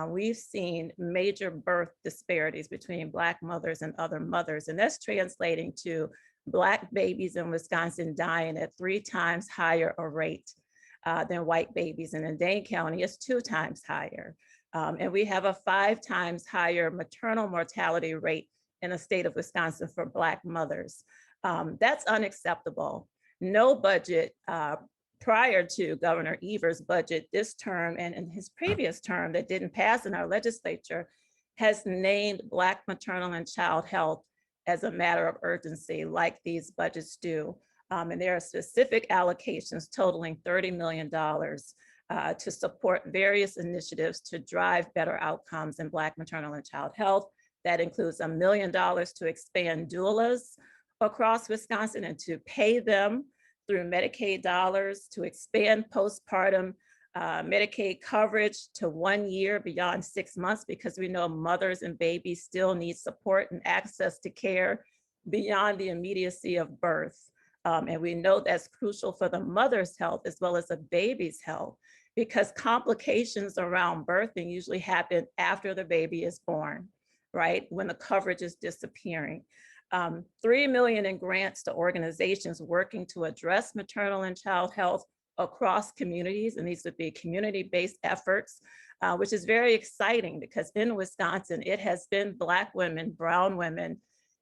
we've seen major birth disparities between Black mothers and other mothers, and that's translating to Black babies in Wisconsin dying at 3 times higher a rate than white babies, and in Dane County, it's 2 times higher. And we have a 5 times higher maternal mortality rate in the state of Wisconsin for Black mothers. That's unacceptable. No budget prior to Governor Evers' budget this term and in his previous term that didn't pass in our legislature has named Black maternal and child health as a matter of urgency, like these budgets do. And there are specific allocations totaling $30 million to support various initiatives to drive better outcomes in Black maternal and child health. That includes $1 million to expand doulas across Wisconsin and to pay them through Medicaid dollars, to expand postpartum Medicaid coverage to 1 year beyond 6 months, because we know mothers and babies still need support and access to care beyond the immediacy of birth. And we know that's crucial for the mother's health as well as the baby's health, because complications around birthing usually happen after the baby is born, right? When the coverage is disappearing. 3 million in grants to organizations working to address maternal and child health across communities, and these would be community-based efforts, which is very exciting because in Wisconsin, it has been Black women, brown women,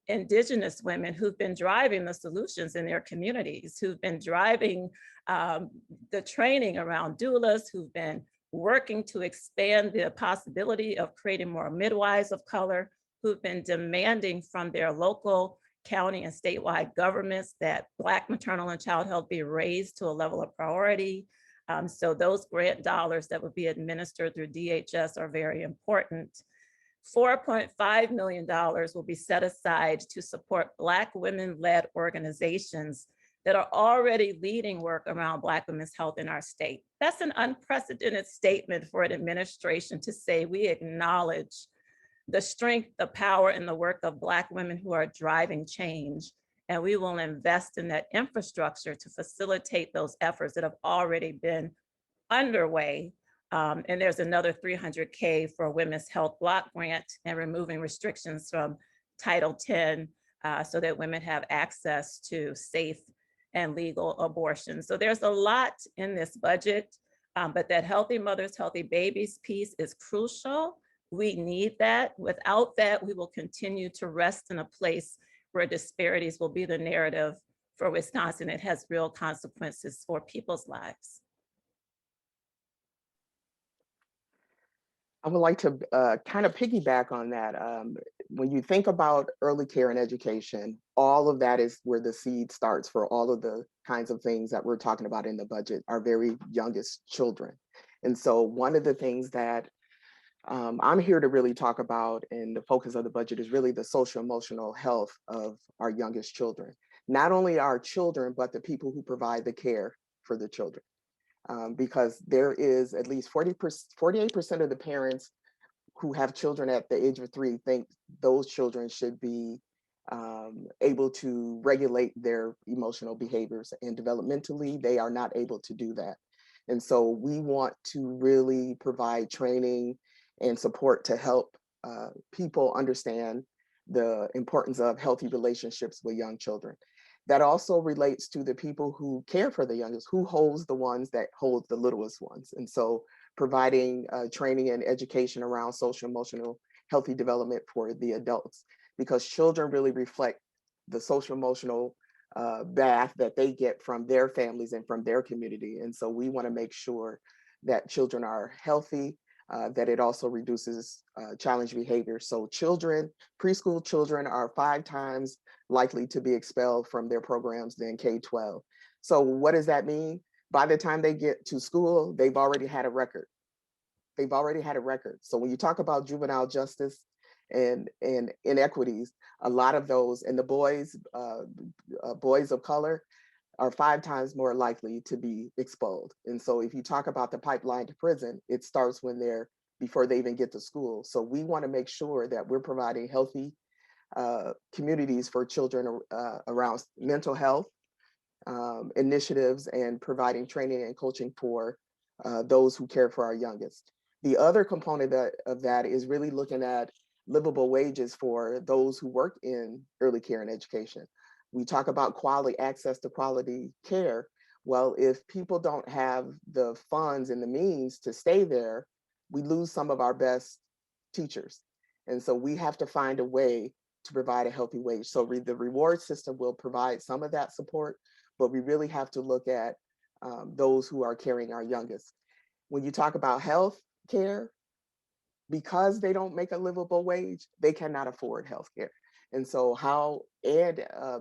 Indigenous women who've been driving the solutions in their communities, who've been driving the training around doulas, who've been working to expand the possibility of creating more midwives of color, who've been demanding from their local, county, and statewide governments that Black maternal and child health be raised to a level of priority. So those grant dollars that would be administered through DHS are very important. $4.5 million will be set aside to support Black women-led organizations that are already leading work around Black women's health in our state. That's an unprecedented statement for an administration to say we acknowledge the strength, the power, and the work of Black women who are driving change. And we will invest in that infrastructure to facilitate those efforts that have already been underway. And there's another $300K for a women's health block grant and removing restrictions from Title X so that women have access to safe and legal abortion. So there's a lot in this budget, but that healthy mothers, healthy babies piece is crucial. We need that. Without that, we will continue to rest in a place where disparities will be the narrative for Wisconsin. It has real consequences for people's lives. I would like to kind of piggyback on that. When you think about early care and education, all of that is where the seed starts for all of the kinds of things that we're talking about in the budget, our very youngest children. And so one of the things that I'm here to really talk about, and the focus of the budget is really the social emotional health of our youngest children. Not only our children, but the people who provide the care for the children. Because there is at least 48% of the parents who have children at the age of 3 think those children should be able to regulate their emotional behaviors, and developmentally, they are not able to do that. And so we want to really provide training and support to help people understand the importance of healthy relationships with young children. That also relates to the people who care for the youngest, who holds the ones that hold the littlest ones. And so providing training and education around social emotional healthy development for the adults, because children really reflect the social emotional bath that they get from their families and from their community. And so we want to make sure that children are healthy, that it also reduces challenging behavior. So children, preschool children are 5 times likely to be expelled from their programs than K-12. So what does that mean? By the time they get to school, they've already had a record. They've already had a record. So when you talk about juvenile justice and inequities, a lot of those, and the boys of color are 5 times more likely to be expelled. And so if you talk about the pipeline to prison, it starts before they even get to school. So we want to make sure that we're providing healthy communities for children around mental health initiatives, and providing training and coaching for those who care for our youngest. The other component of that is really looking at livable wages for those who work in early care and education. We talk about quality access to quality care. Well, if people don't have the funds and the means to stay there, we lose some of our best teachers. And so we have to find a way to provide a healthy wage. So the reward system will provide some of that support, but we really have to look at those who are caring our youngest. When you talk about health care, because they don't make a livable wage, they cannot afford health care. And so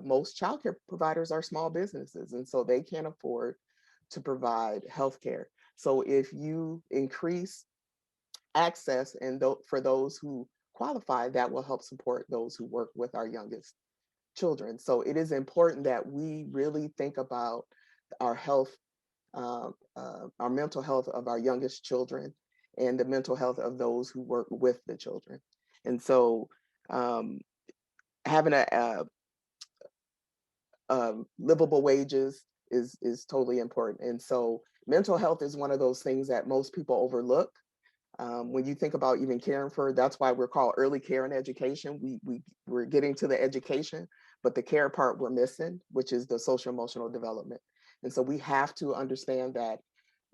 most childcare providers are small businesses, and so they can't afford to provide health care. So if you increase access for those who qualify, that will help support those who work with our youngest children. So it is important that we really think about our health our mental health of our youngest children and the mental health of those who work with the children. And so having livable wages is totally important. And so mental health is one of those things that most people overlook. When you think about even caring for, that's why we're called early care and education. We're getting to the education, but the care part we're missing, which is the social emotional development. And so we have to understand that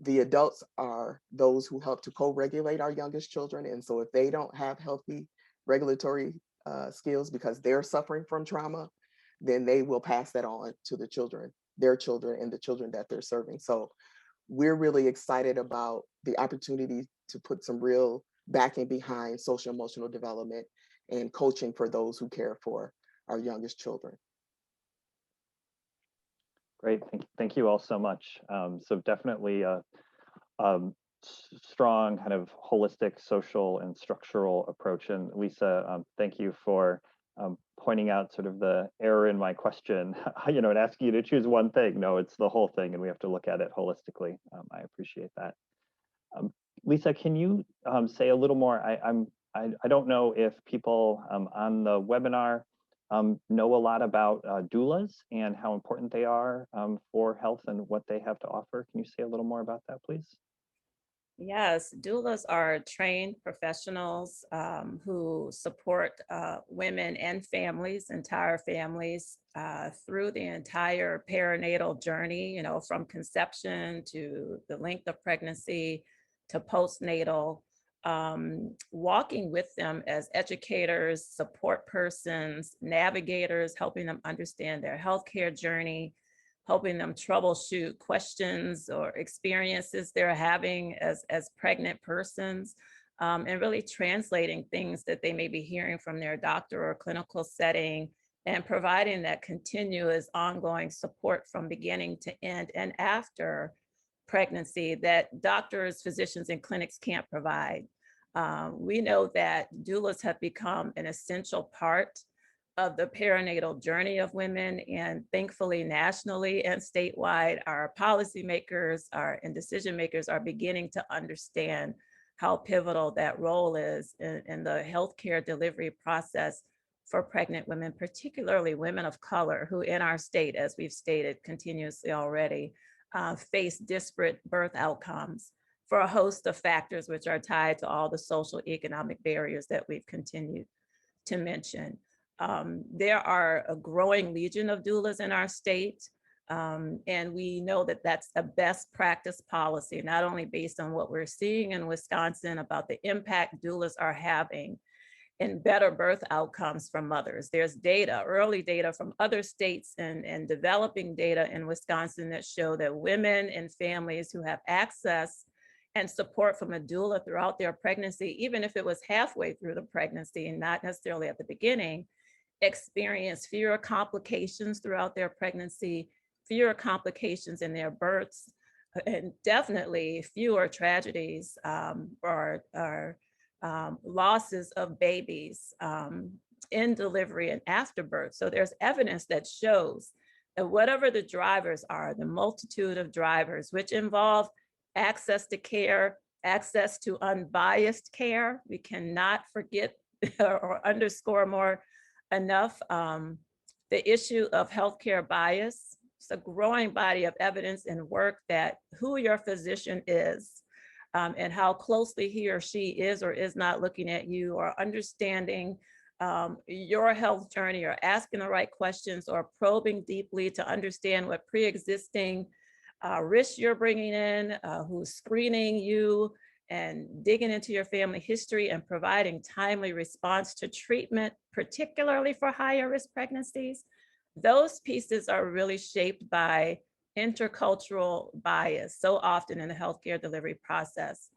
the adults are those who help to co-regulate our youngest children. And so if they don't have healthy regulatory skills because they're suffering from trauma, then they will pass that on to the children, their children, and the children that they're serving. So we're really excited about the opportunity to put some real backing behind social emotional development and coaching for those who care for our youngest children. Great, thank you all so much. So definitely a strong kind of holistic social and structural approach. And Lisa, thank you for pointing out sort of the error in my question, and asking you to choose one thing. No, it's the whole thing, and we have to look at it holistically. I appreciate that. Lisa, can you say a little more? I don't know if people on the webinar know a lot about doulas and how important they are for health and what they have to offer. Can you say a little more about that, please? Yes, doulas are trained professionals who support women and families, entire families, through the entire perinatal journey, from conception to the length of pregnancy to postnatal, walking with them as educators, support persons, navigators, helping them understand their healthcare journey, helping them troubleshoot questions or experiences they're having as pregnant persons, and really translating things that they may be hearing from their doctor or clinical setting, and providing that continuous ongoing support from beginning to end and after pregnancy that doctors, physicians, and clinics can't provide. We know that doulas have become an essential part of the perinatal journey of women, and thankfully nationally and statewide, our policymakers and decision makers are beginning to understand how pivotal that role is in the healthcare delivery process for pregnant women, particularly women of color who in our state, as we've stated continuously already, face disparate birth outcomes for a host of factors which are tied to all the social economic barriers that we've continued to mention. There are a growing legion of doulas in our state, and we know that that's a best practice policy, not only based on what we're seeing in Wisconsin about the impact doulas are having in better birth outcomes for mothers. There's data, early data from other states and developing data in Wisconsin that show that women and families who have access and support from a doula throughout their pregnancy, even if it was halfway through the pregnancy and not necessarily at the beginning, experience fewer complications throughout their pregnancy, fewer complications in their births, and definitely fewer tragedies or losses of babies in delivery and after birth. So there's evidence that shows that whatever the drivers are, the multitude of drivers, which involve access to care, access to unbiased care, we cannot forget or underscore more enough the issue of healthcare bias. It's a growing body of evidence and work that who your physician is and how closely he or she is or is not looking at you, or understanding your health journey, or asking the right questions, or probing deeply to understand what pre-existing risks you're bringing in, who's screening you, and digging into your family history and providing timely response to treatment, particularly for higher risk pregnancies. Those pieces are really shaped by intercultural bias so often in the healthcare delivery process.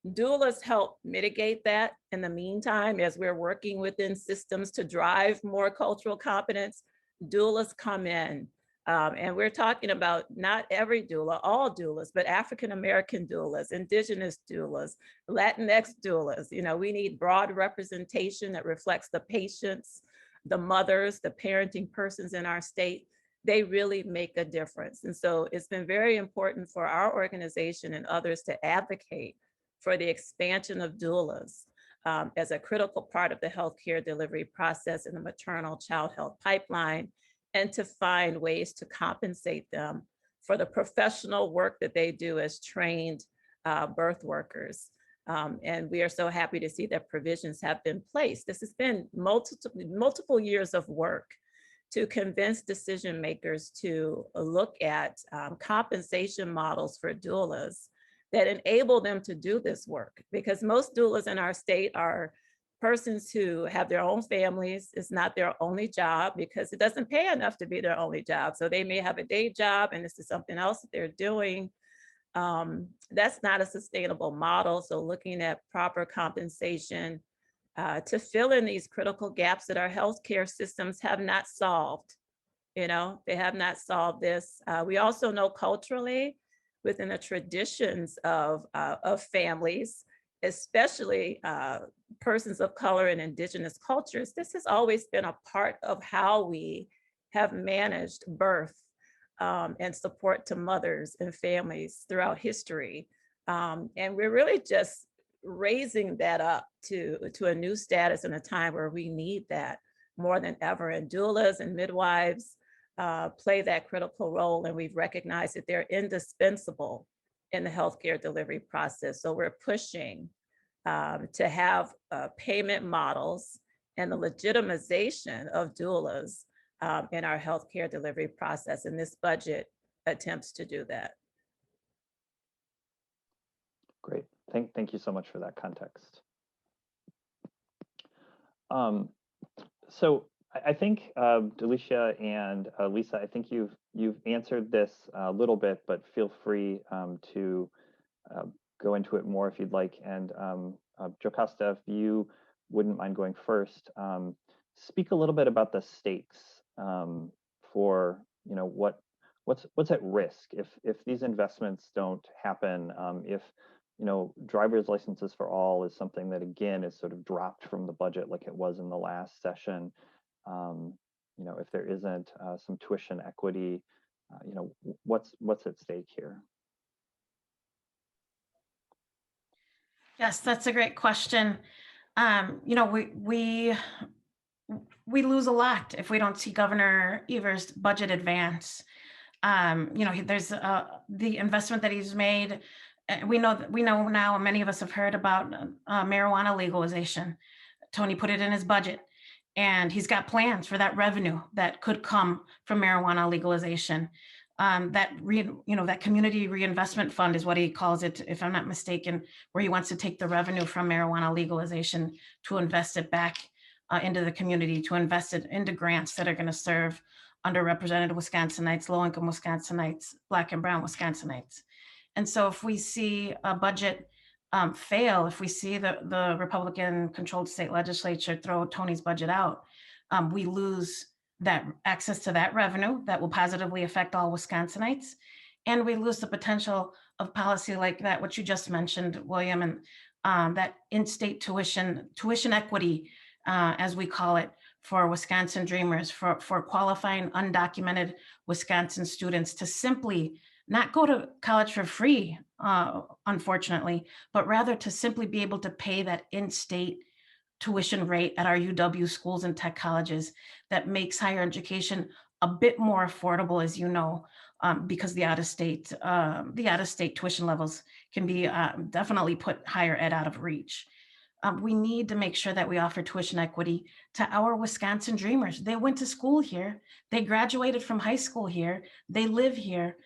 Doulas help mitigate that in the meantime, as we're working within systems to drive more cultural competence. Doulas come in, and we're talking about not every doula, all doulas, but African-American doulas, Indigenous doulas, Latinx doulas. We need broad representation that reflects the patients, the mothers, the parenting persons in our state. they really make a difference. And so it's been very important for our organization and others to advocate for the expansion of doulas as a critical part of the healthcare delivery process in the maternal child health pipeline, and to find ways to compensate them for the professional work that they do as trained birth workers. And we are so happy to see that provisions have been placed. This has been multiple years of work to convince decision makers to look at compensation models for doulas that enable them to do this work. Because most doulas in our state are persons who have their own families. It's not their only job because it doesn't pay enough to be their only job. So they may have a day job and this is something else that they're doing. That's not a sustainable model. So looking at proper compensation to fill in these critical gaps that our healthcare systems have not solved. You know, they have not solved this. We also know culturally within the traditions of families, especially persons of color and indigenous cultures, this has always been a part of how we have managed birth and support to mothers and families throughout history. And we're really just raising that up to a new status in a time where we need that more than ever. And doulas and midwives play that critical role, and we've recognized that they're indispensable in the healthcare delivery process. So we're pushing to have payment models and the legitimization of doulas in our healthcare delivery process, and this budget attempts to do that. Great, thank you so much for that context. So I think Delechia and Lisa, I think you've answered this a little bit, but feel free to go into it more if you'd like. And JoCasta, if you wouldn't mind going first, speak a little bit about the stakes for what's at risk if these investments don't happen, if driver's licenses for all is something that again is sort of dropped from the budget like it was in the last session. If there isn't some tuition equity, what's at stake here? Yes, that's a great question. We lose a lot if we don't see Governor Evers' budget advance. There's the investment that he's made. We know now, many of us have heard about marijuana legalization. Tony put it in his budget, and he's got plans for that revenue that could come from marijuana legalization. That community reinvestment fund is what he calls it, if I'm not mistaken, where he wants to take the revenue from marijuana legalization to invest it back into the community, to invest it into grants that are going to serve underrepresented Wisconsinites, low-income Wisconsinites, Black and Brown Wisconsinites. And so if we see a budget fail, if we see the Republican-controlled state legislature throw Tony's budget out, we lose that access to that revenue that will positively affect all Wisconsinites. And we lose the potential of policy like that, what you just mentioned, William, and that in-state tuition equity, as we call it, for Wisconsin Dreamers, for qualifying undocumented Wisconsin students to simply not go to college for free, unfortunately, but rather to simply be able to pay that in-state tuition rate at our UW schools and tech colleges that makes higher education a bit more affordable, as you know, because the out-of-state tuition levels can be definitely put higher ed out of reach. We need to make sure that we offer tuition equity to our Wisconsin Dreamers. They went to school here. They graduated from high school here. They live here.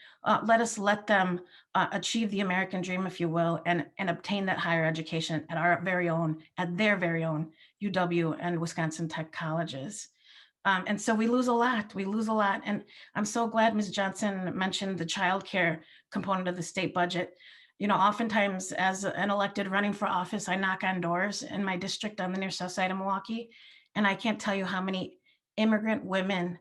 Let us let them achieve the American dream, if you will, and obtain that higher education at their very own UW and Wisconsin Tech colleges. And so we lose a lot. And I'm so glad Ms. Johnson mentioned the childcare component of the state budget. Oftentimes as an elected running for office, I knock on doors in my district on the near south side of Milwaukee, and I can't tell you how many immigrant women,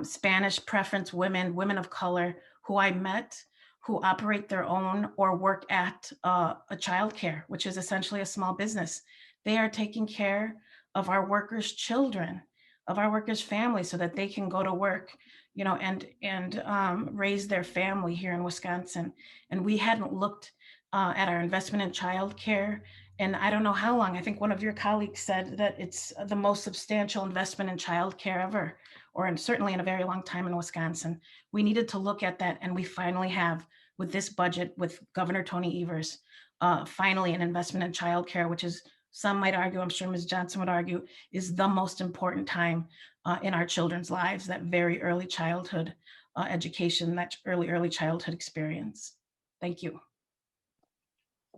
Spanish preference women of color who I met, who operate their own or work at a childcare, which is essentially a small business. They are taking care of our workers' children. of our workers' families so that they can go to work, you know, and raise their family here in Wisconsin. And we hadn't looked at our investment in childcare. And I don't know how long. I think one of your colleagues said that it's the most substantial investment in childcare ever, or certainly in a very long time in Wisconsin. We needed to look at that, and we finally have with this budget, with Governor Tony Evers, finally an investment in childcare, which is, some might argue, I'm sure Ms. Johnson would argue, is the most important time in our children's lives, that very early childhood education, that early childhood experience. Thank you.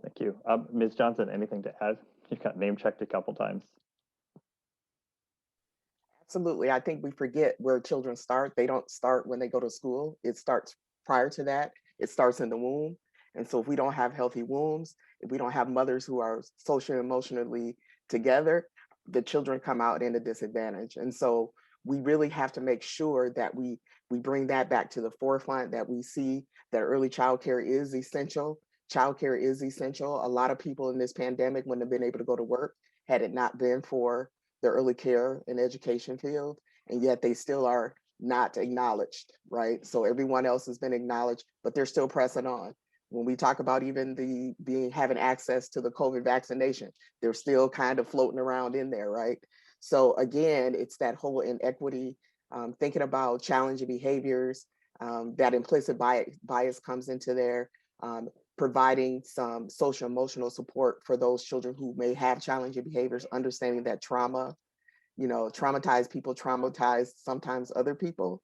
Thank you. Ms. Johnson, anything to add? You got name checked a couple times. Absolutely. I think we forget where children start. They don't start when they go to school. It starts prior to that. It starts in the womb. And so if we don't have healthy wombs, if we don't have mothers who are socially and emotionally together, the children come out in a disadvantage. And so we really have to make sure that we bring that back to the forefront, that we see that early childcare is essential. Childcare is essential. A lot of people in this pandemic wouldn't have been able to go to work had it not been for the early care and education field, and yet they still are not acknowledged, right? So everyone else has been acknowledged, but they're still pressing on. When we talk about even having access to the COVID vaccination, they're still kind of floating around in there, right? So again, it's that whole inequity, thinking about challenging behaviors, that implicit bias comes into there, providing some social emotional support for those children who may have challenging behaviors, understanding that trauma, you know, traumatized people traumatize sometimes other people.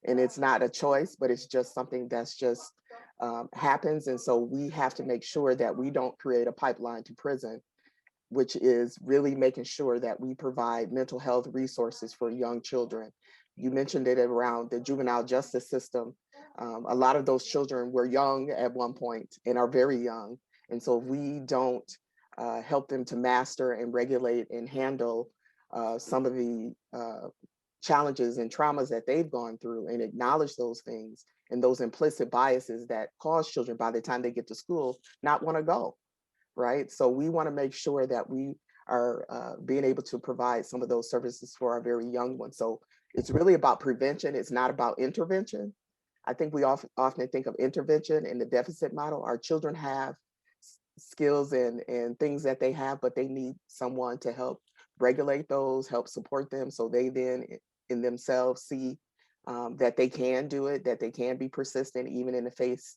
And it's not a choice, but it's just something that's just happens. And so we have to make sure that we don't create a pipeline to prison, which is really making sure that we provide mental health resources for young children. You mentioned it around the juvenile justice system. A lot of those children were young at one point and are very young. And so if we don't help them to master and regulate and handle some of the challenges and traumas that they've gone through and acknowledge those things and those implicit biases that cause children by the time they get to school not want to go, right? So we want to make sure that we are being able to provide some of those services for our very young ones. So it's really about prevention. It's not about intervention. I think we often think of intervention in the deficit model. Our children have skills and things that they have, but they need someone to help regulate those, help support them, so they then in themselves see that they can do it, that they can be persistent even in the face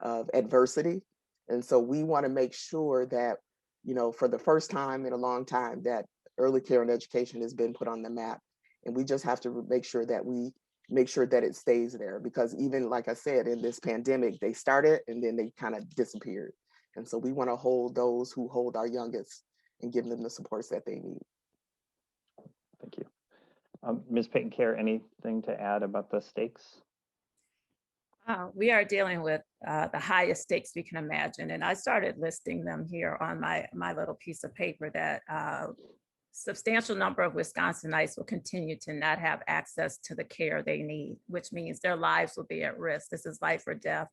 of adversity. And so we want to make sure that, you know, for the first time in a long time, that early care and education has been put on the map. And we just have to make sure that it stays there, because even like I said, in this pandemic, they started and then they kind of disappeared. And so we want to hold those who hold our youngest and give them the supports that they need. Thank you. Ms. Peyton-Caire, anything to add about the stakes? We are dealing with the highest stakes we can imagine. And I started listing them here on my little piece of paper, that substantial number of Wisconsinites will continue to not have access to the care they need, which means their lives will be at risk. This is life or death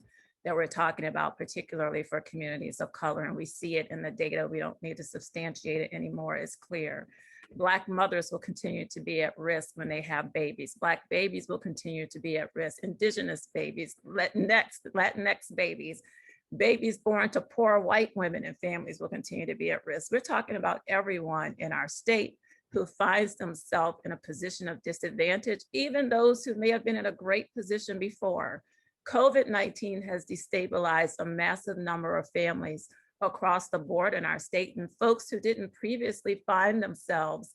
that we're talking about, particularly for communities of color. And we see it in the data. We don't need to substantiate it anymore. It's clear. Black mothers will continue to be at risk when they have babies. Black babies will continue to be at risk. Indigenous babies, Latinx babies, babies born to poor white women and families will continue to be at risk. We're talking about everyone in our state who finds themselves in a position of disadvantage, even those who may have been in a great position before. COVID-19 has destabilized a massive number of families across the board in our state, and folks who didn't previously find themselves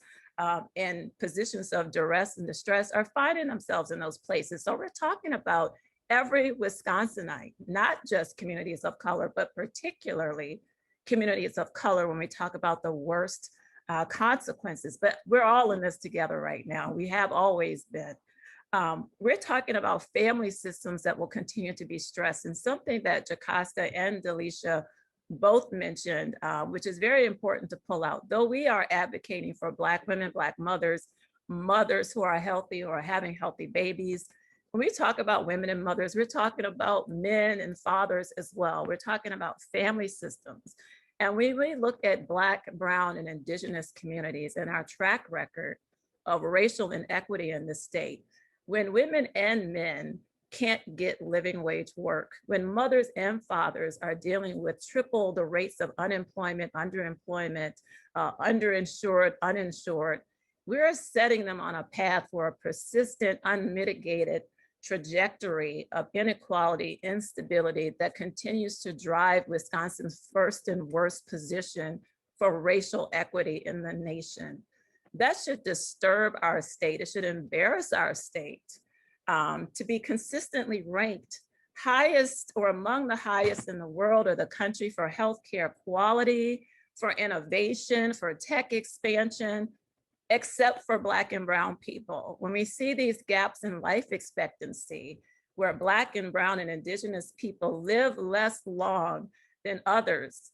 in positions of duress and distress are finding themselves in those places. So we're talking about every Wisconsinite, not just communities of color, but particularly communities of color when we talk about the worst consequences. But we're all in this together right now. We have always been. We're talking about family systems that will continue to be stressed, and something that JoCasta and Delechia both mentioned, which is very important to pull out. Though we are advocating for Black women, Black mothers, mothers who are healthy or having healthy babies, when we talk about women and mothers, we're talking about men and fathers as well. We're talking about family systems. And when we look at Black, Brown, and Indigenous communities and our track record, of racial inequity in the state. When women and men can't get living wage work, when mothers and fathers are dealing with triple the rates of unemployment, underemployment, underinsured, uninsured, we're setting them on a path for a persistent, unmitigated trajectory of inequality, instability that continues to drive Wisconsin's first and worst position for racial equity in the nation. That should disturb our state. It should embarrass our state to be consistently ranked highest or among the highest in the world or the country for healthcare quality, for innovation, for tech expansion, except for Black and Brown people. When we see these gaps in life expectancy, where Black and Brown and Indigenous people live less long than others,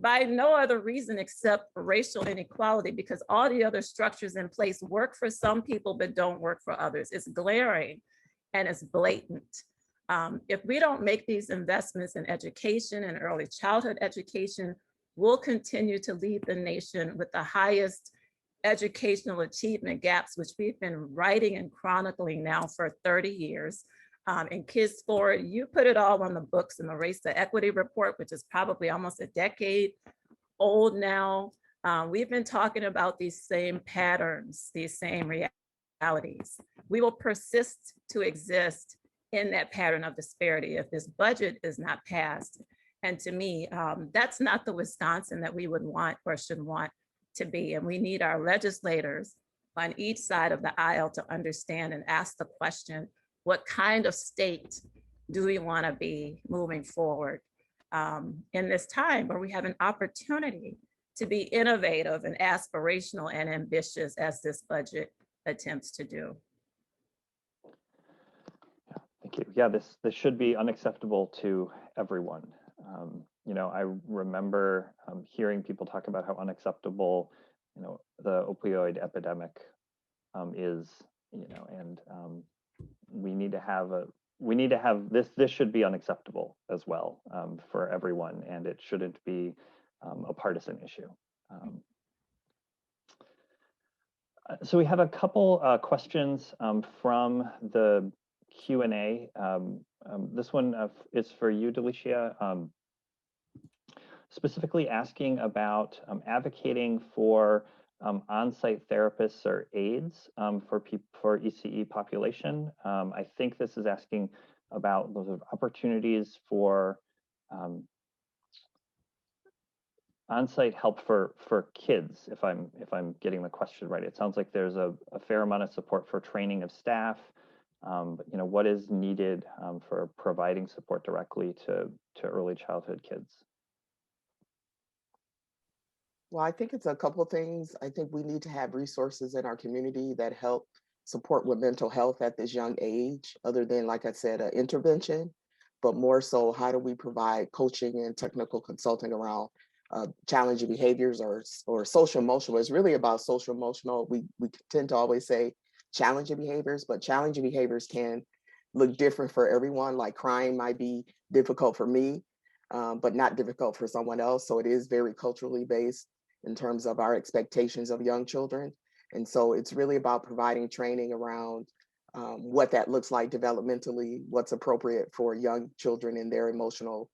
by no other reason except racial inequality, because all the other structures in place work for some people but don't work for others. It's glaring and it's blatant. If we don't make these investments in education and early childhood education, we'll continue to lead the nation with the highest educational achievement gaps, which we've been writing and chronicling now for 30 years. And Kids Forward, you put it all on the books in the Race to Equity report, which is probably almost a decade old now. We've been talking about these same patterns, these same realities. We will persist to exist in that pattern of disparity if this budget is not passed. And to me, that's not the Wisconsin that we would want or should want to be. And we need our legislators on each side of the aisle to understand and ask the question, what kind of state do we want to be moving forward in this time where we have an opportunity to be innovative and aspirational and ambitious as this budget attempts to do? Yeah, thank you. Yeah, this should be unacceptable to everyone. You know, I remember hearing people talk about how unacceptable, you know, the opioid epidemic is, you know, and we need to have this should be unacceptable as well for everyone, and it shouldn't be a partisan issue. So we have a couple questions from the Q&A. This one is for you, Delechia, specifically asking about advocating for on-site therapists or aides for ECE population. I think this is asking about those opportunities for on-site help for kids. If I'm getting the question right, it sounds like there's a fair amount of support for training of staff. But you know, what is needed for providing support directly to early childhood kids? Well, I think it's a couple of things. I think we need to have resources in our community that help support with mental health at this young age, other than, like I said, an intervention, but more so, how do we provide coaching and technical consulting around challenging behaviors or social emotional? It's really about social emotional. We tend to always say challenging behaviors, but challenging behaviors can look different for everyone. Like crying might be difficult for me, but not difficult for someone else. So it is very culturally based in terms of our expectations of young children. And so it's really about providing training around what that looks like developmentally, what's appropriate for young children in their emotional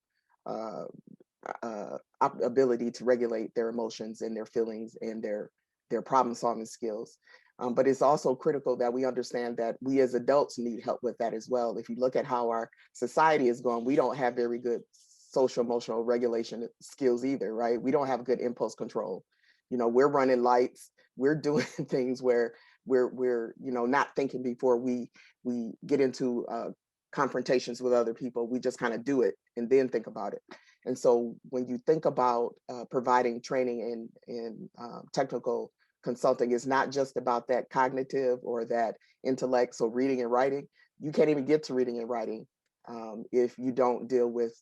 ability to regulate their emotions and their feelings and their problem solving skills. But it's also critical that we understand that we as adults need help with that as well. If you look at how our society is going, we don't have very good social emotional regulation skills either, right? We don't have good impulse control. You know, we're running lights, we're doing things where we're you know, not thinking before we get into confrontations with other people. We just kind of do it and then think about it. And so when you think about providing training and technical consulting, is not just about that cognitive or that intellect. So reading and writing, you can't even get to reading and writing if you don't deal with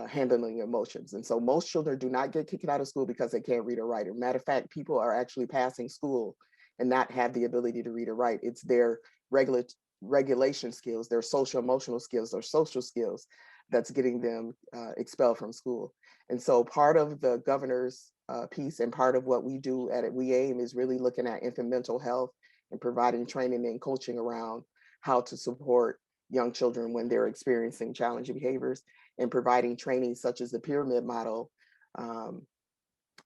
handling emotions. And so most children do not get kicked out of school because they can't read or write. Matter of fact, people are actually passing school and not have the ability to read or write. It's their regulation skills, their social emotional skills, or social skills that's getting them expelled from school. And so part of the governor's piece and part of what we do at We Aim is really looking at infant mental health and providing training and coaching around how to support young children when they're experiencing challenging behaviors, and providing training such as the pyramid model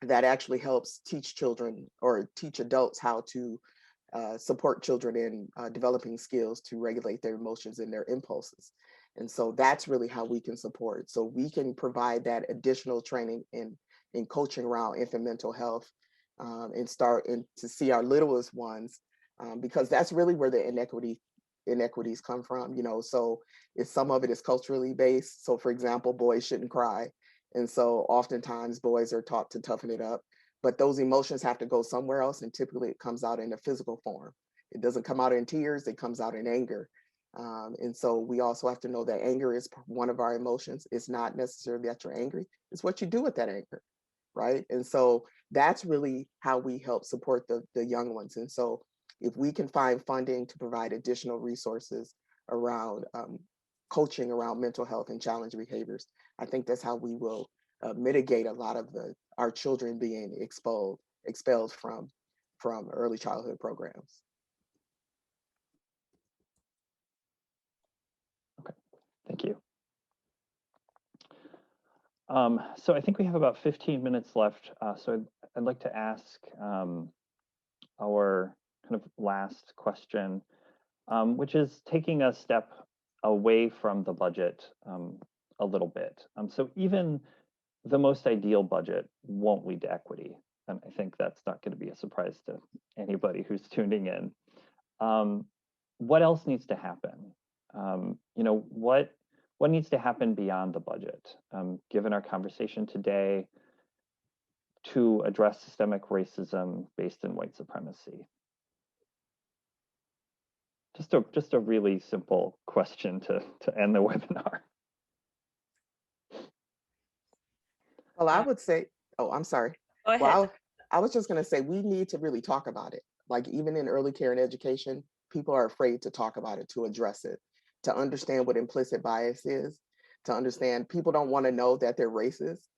that actually helps teach children or teach adults how to support children in developing skills to regulate their emotions and their impulses. And so that's really how we can support. So we can provide that additional training in coaching around infant mental health, and start to see our littlest ones, because that's really where the inequities come from, you know. So some of it is culturally based. So for example, boys shouldn't cry. And so oftentimes boys are taught to toughen it up, but those emotions have to go somewhere else. And typically it comes out in a physical form. It doesn't come out in tears, it comes out in anger. And so we also have to know that anger is one of our emotions. It's not necessarily that you're angry, it's what you do with that anger, right? And so that's really how we help support the young ones. And so if we can find funding to provide additional resources around coaching around mental health and challenging behaviors, I think that's how we will mitigate a lot of our children being expelled from early childhood programs. Okay, thank you. So I think we have about 15 minutes left. So I'd like to ask our kind of last question, which is taking a step away from the budget a little bit. So even the most ideal budget won't lead to equity. And I think that's not going to be a surprise to anybody who's tuning in. What else needs to happen? You know, what needs to happen beyond the budget, given our conversation today, to address systemic racism based in white supremacy? Just a really simple question to end the webinar. Well, I would say, oh, I'm sorry. Go ahead. Well, I was just going to say, we need to really talk about it. Like even in early care and education, people are afraid to talk about it, to address it, to understand what implicit bias is, to understand people don't want to know that they're racist,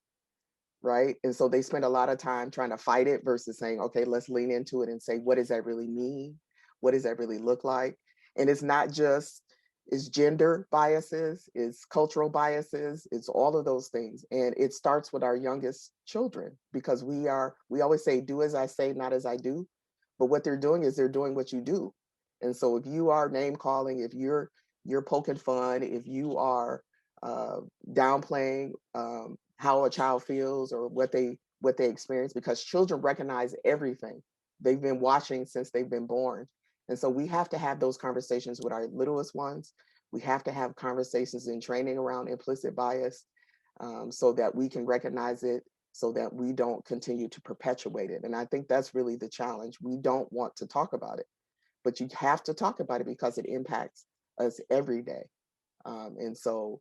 right? And so they spend a lot of time trying to fight it versus saying, okay, let's lean into it and say, what does that really mean? What does that really look like? And it's not just, it's gender biases, it's cultural biases, it's all of those things. And it starts with our youngest children, because we always say, do as I say, not as I do. But what they're doing is they're doing what you do. And so if you are name calling, if you're poking fun, if you are downplaying how a child feels or what they experience, because children recognize everything. They've been watching since they've been born. And so we have to have those conversations with our littlest ones. We have to have conversations and training around implicit bias, so that we can recognize it, so that we don't continue to perpetuate it. And I think that's really the challenge. We don't want to talk about it, but you have to talk about it because it impacts us every day. And so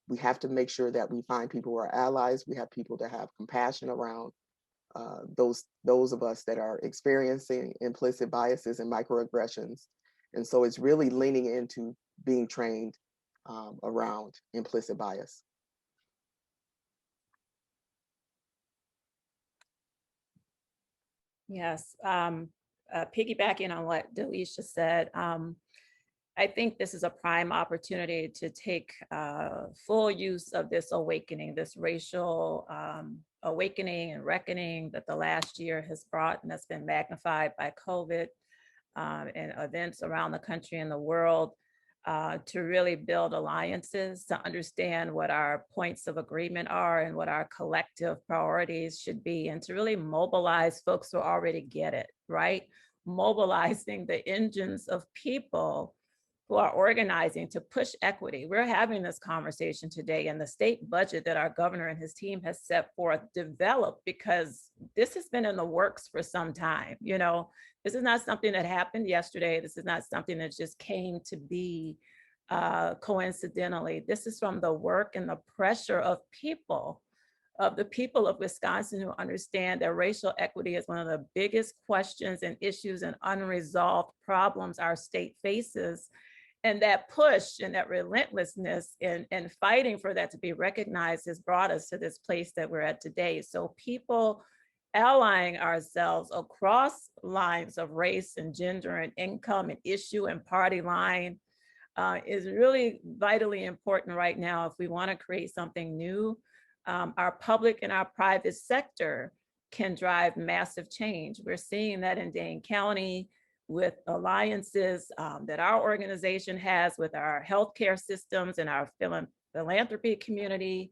we have to make sure that we find people who are allies. We have people to have compassion around those of us that are experiencing implicit biases and microaggressions. And so it's really leaning into being trained around implicit bias. Yes, piggybacking on what Delechia said, I think this is a prime opportunity to take full use of this awakening, this racial awakening and reckoning that the last year has brought, and that's been magnified by COVID and events around the country and the world, to really build alliances, to understand what our points of agreement are and what our collective priorities should be, and to really mobilize folks who already get it, right? Mobilizing the engines of people who are organizing to push equity. We're having this conversation today, and the state budget that our governor and his team has set forth developed because this has been in the works for some time. You know, this is not something that happened yesterday. This is not something that just came to be coincidentally. This is from the work and the pressure of the people of Wisconsin, who understand that racial equity is one of the biggest questions and issues and unresolved problems our state faces. And that push and that relentlessness in fighting for that to be recognized has brought us to this place that we're at today. So people allying ourselves across lines of race and gender and income and issue and party line is really vitally important right now if we want to create something new. Our public and our private sector can drive massive change. We're seeing that in Dane County with alliances that our organization has with our healthcare systems and our philanthropy community,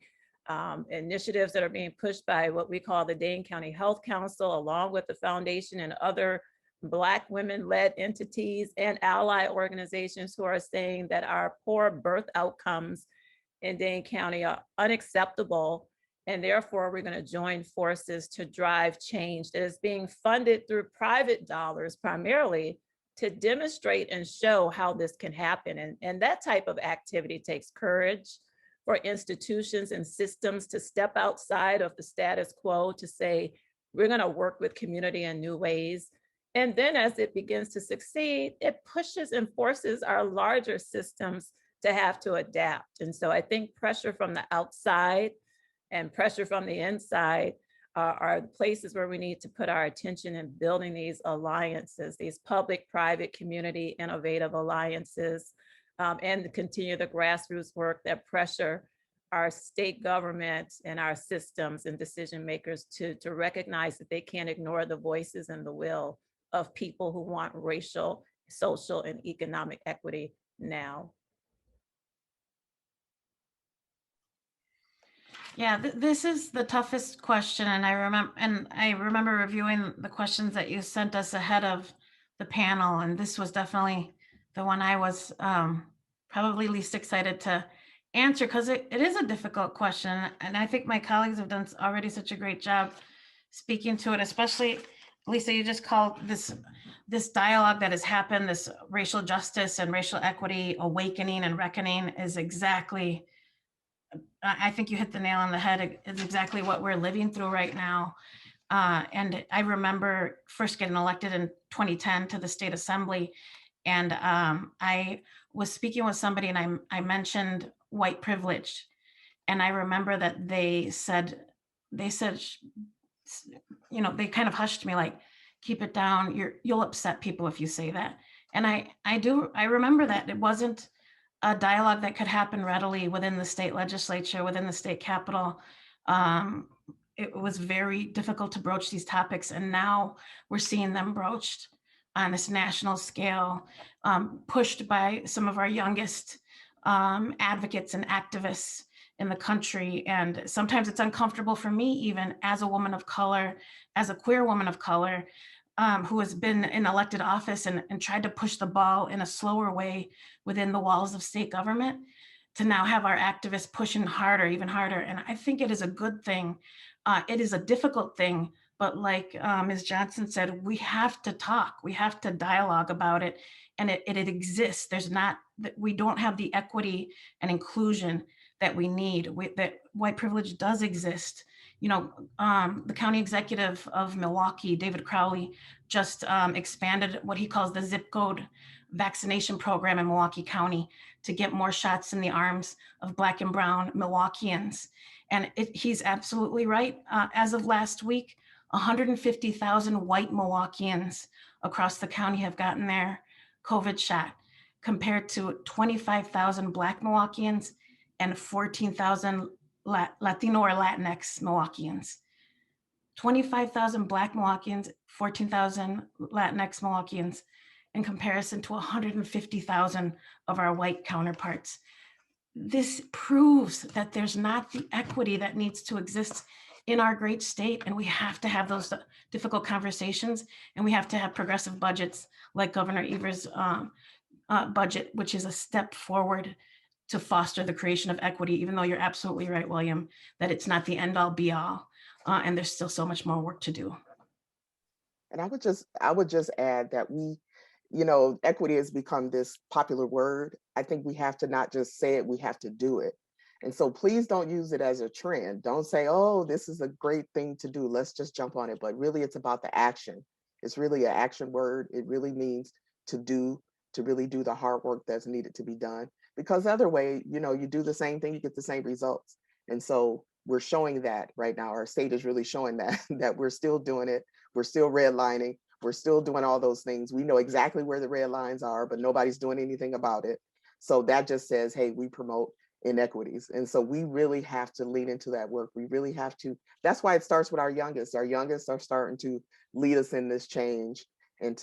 initiatives that are being pushed by what we call the Dane County Health Council, along with the foundation and other Black women-led entities and ally organizations who are saying that our poor birth outcomes in Dane County are unacceptable. And therefore, we're going to join forces to drive change that is being funded through private dollars primarily to demonstrate and show how this can happen. And that type of activity takes courage for institutions and systems to step outside of the status quo to say, we're going to work with community in new ways. And then as it begins to succeed, it pushes and forces our larger systems to have to adapt. And so I think pressure from the outside and pressure from the inside are the places where we need to put our attention in building these alliances, these public, private, community, innovative alliances, and to continue the grassroots work that pressure our state government and our systems and decision makers to recognize that they can't ignore the voices and the will of people who want racial, social, and economic equity now. Yeah, this is the toughest question, and I remember reviewing the questions that you sent us ahead of the panel, and this was definitely the one I was probably least excited to answer because it is a difficult question, and I think my colleagues have done already such a great job speaking to it, especially Lisa. You just called this dialogue that has happened, this racial justice and racial equity awakening and reckoning is exactly. I think you hit the nail on the head. It's exactly what we're living through right now. And I remember first getting elected in 2010 to the state assembly. And I was speaking with somebody and I mentioned white privilege. And I remember that they said, you know, they kind of hushed me like, keep it down. You'll upset people if you say that. And I remember that it wasn't a dialogue that could happen readily within the state legislature, within the state capitol. It was very difficult to broach these topics. And now we're seeing them broached on this national scale, pushed by some of our youngest advocates and activists in the country. And sometimes it's uncomfortable for me, even as a woman of color, as a queer woman of color, who has been in elected office and tried to push the ball in a slower way within the walls of state government, to now have our activists pushing harder, even harder. And I think it is a good thing. It is a difficult thing, but like Ms. Johnson said, we have to talk, we have to dialogue about it. And it exists. We don't have the equity and inclusion that we need, that white privilege does exist. You know, the county executive of Milwaukee, David Crowley, just expanded what he calls the zip code vaccination program in Milwaukee County to get more shots in the arms of Black and Brown Milwaukeeans. And he's absolutely right. As of last week, 150,000 white Milwaukeeans across the county have gotten their COVID shot, compared to 25,000 Black Milwaukeeans and 14,000 Latino or Latinx Milwaukeeans. 25,000 Black Milwaukeeans, 14,000 Latinx Milwaukeeans, in comparison to 150,000 of our white counterparts. This proves that there's not the equity that needs to exist in our great state, and we have to have those difficult conversations, and we have to have progressive budgets like Governor Evers' budget, which is a step forward to foster the creation of equity, even though you're absolutely right, William, that it's not the end all be all, and there's still so much more work to do. And I would just add that equity has become this popular word. I think we have to not just say it, we have to do it. And so please don't use it as a trend. Don't say, oh, this is a great thing to do, let's just jump on it. But really it's about the action. It's really an action word. It really means to really do the hard work that's needed to be done. Because the other way, you do the same thing, you get the same results. And so we're showing that right now. Our state is really showing that, that we're still doing it. We're still redlining. We're still doing all those things. We know exactly where the red lines are, but nobody's doing anything about it. So that just says, hey, we promote inequities. And so we really have to lean into that work. We really have to, that's why it starts with our youngest. Our youngest are starting to lead us in this change, and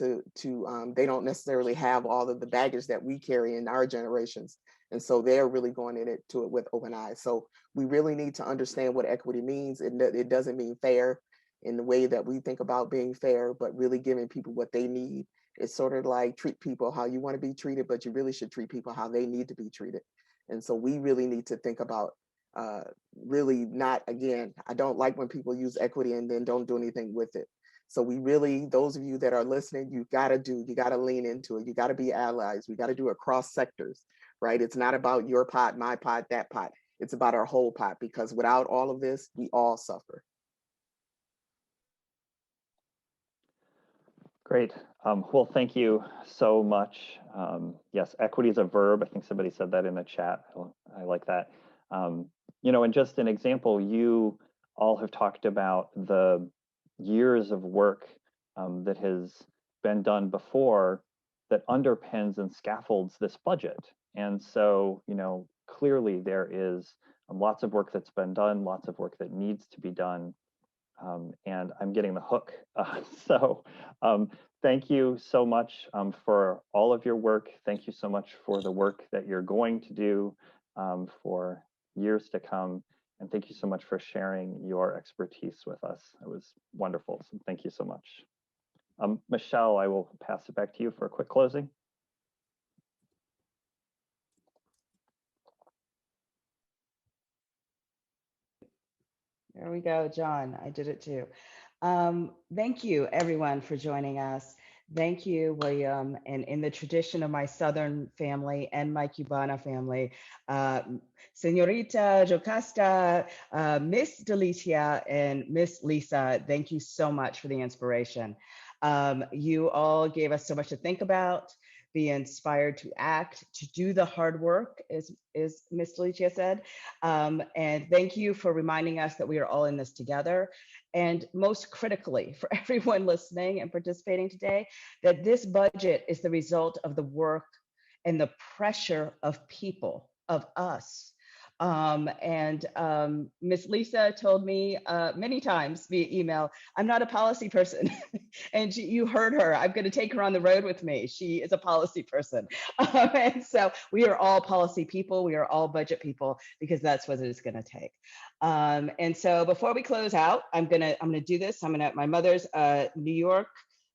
they don't necessarily have all of the baggage that we carry in our generations. And so they're really going into it with open eyes. So we really need to understand what equity means. It doesn't mean fair in the way that we think about being fair, but really giving people what they need. It's sort of like treat people how you want to be treated, but you really should treat people how they need to be treated. And so we really need to think about really not, again, I don't like when people use equity and then don't do anything with it. So we really, those of you that are listening, you got to lean into it. You got to be allies. We got to do it across sectors, right? It's not about your pot, my pot, that pot. It's about our whole pot, because without all of this, we all suffer. Great. Well, thank you so much. Yes, equity is a verb. I think somebody said that in the chat. I like that. You know, and just an example, you all have talked about the years of work that has been done before that underpins and scaffolds this budget. And so, you know, clearly there is lots of work that's been done, lots of work that needs to be done. And I'm getting the hook. So thank you so much for all of your work. Thank you so much for the work that you're going to do for years to come. And thank you so much for sharing your expertise with us. It was wonderful. So thank you so much. Michelle, I will pass it back to you for a quick closing. There we go, John. I did it too. Thank you, everyone, for joining us. Thank you, William. And in the tradition of my Southern family and my Cubana family, Señorita JoCasta, Miss Delechia, and Miss Lisa, thank you so much for the inspiration. You all gave us so much to think about, be inspired to act, to do the hard work, as Miss Delechia said. And thank you for reminding us that we are all in this together. And most critically, for everyone listening and participating today, that this budget is the result of the work and the pressure of people, of us. Miss Lisa told me many times via email, I'm not a policy person. And you heard her, I'm going to take her on the road with me. She is a policy person. And so we are all policy people. We are all budget people, because that's what it's going to take. And so before we close out, I'm going to do this. My mother's New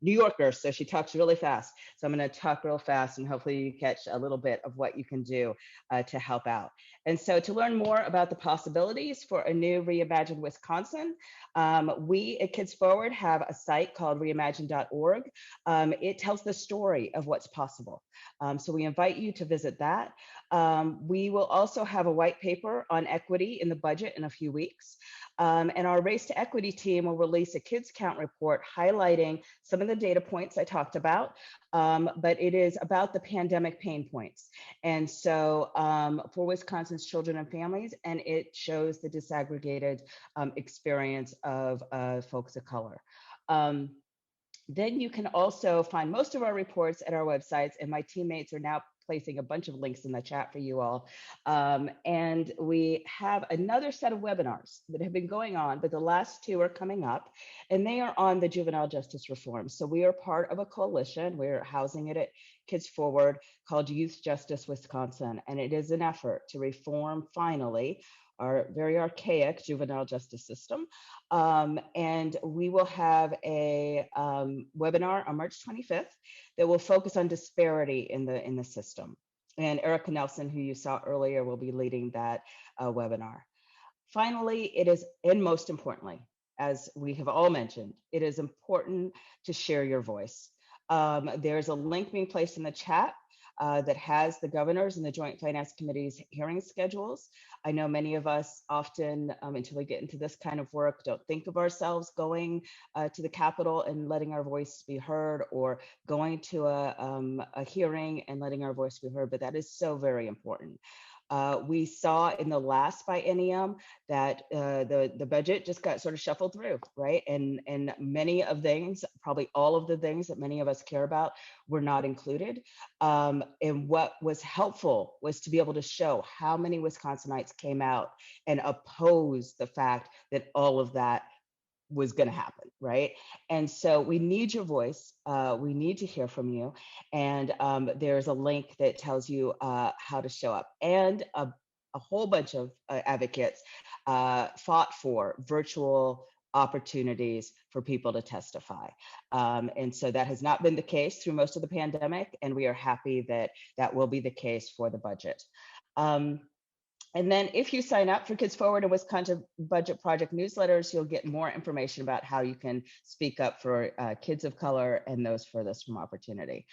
Yorker, so she talks really fast. So I'm going to talk real fast, and hopefully you catch a little bit of what you can do to help out. And so to learn more about the possibilities for a new Reimagined Wisconsin, we at Kids Forward have a site called reimagine.org. It tells the story of what's possible. So we invite you to visit that. We will also have a white paper on equity in the budget in a few weeks. And our Race to Equity team will release a Kids Count report highlighting some of the data points I talked about, but it is about the pandemic pain points. And so for Wisconsin's children and families, and it shows the disaggregated experience of folks of color. Then you can also find most of our reports at our websites, and my teammates are now placing a bunch of links in the chat for you all. And we have another set of webinars that have been going on, but the last two are coming up, and they are on the juvenile justice reform. So we are part of a coalition. We're housing it at Kids Forward called Youth Justice Wisconsin, and it is an effort to reform finally our very archaic juvenile justice system. And we will have a webinar on March 25th that will focus on disparity in the system. And Erica Nelson, who you saw earlier, will be leading that webinar. Finally, it is, and most importantly, as we have all mentioned, it is important to share your voice. There's a link being placed in the chat that has the governor's and the Joint Finance Committee's hearing schedules. I know many of us often, until we get into this kind of work, don't think of ourselves going to the Capitol and letting our voice be heard, or going to a hearing and letting our voice be heard, but that is so very important. We saw in the last biennium that the budget just got sort of shuffled through, right? And many of things, probably all of the things that many of us care about, were not included. And what was helpful was to be able to show how many Wisconsinites came out and opposed the fact that all of that was going to happen, right? And so we need your voice. We need to hear from you. And there's a link that tells you how to show up. And a whole bunch of advocates fought for virtual opportunities for people to testify. And so that has not been the case through most of the pandemic. And we are happy that that will be the case for the budget. And then if you sign up for Kids Forward and Wisconsin Budget Project newsletters, you'll get more information about how you can speak up for kids of color and those furthest from opportunity.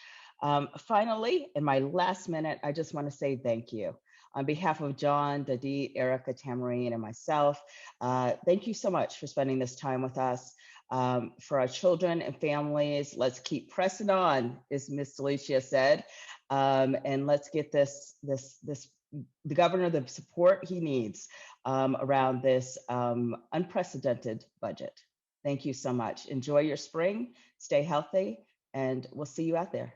Finally, in my last minute, I just want to say thank you. On behalf of John, Dadit, Erica, Tamarine, and myself, thank you so much for spending this time with us. For our children and families, let's keep pressing on, as Ms. Delechia said, and let's get the governor the support he needs around this unprecedented budget. Thank you so much. Enjoy your spring, stay healthy, and we'll see you out there.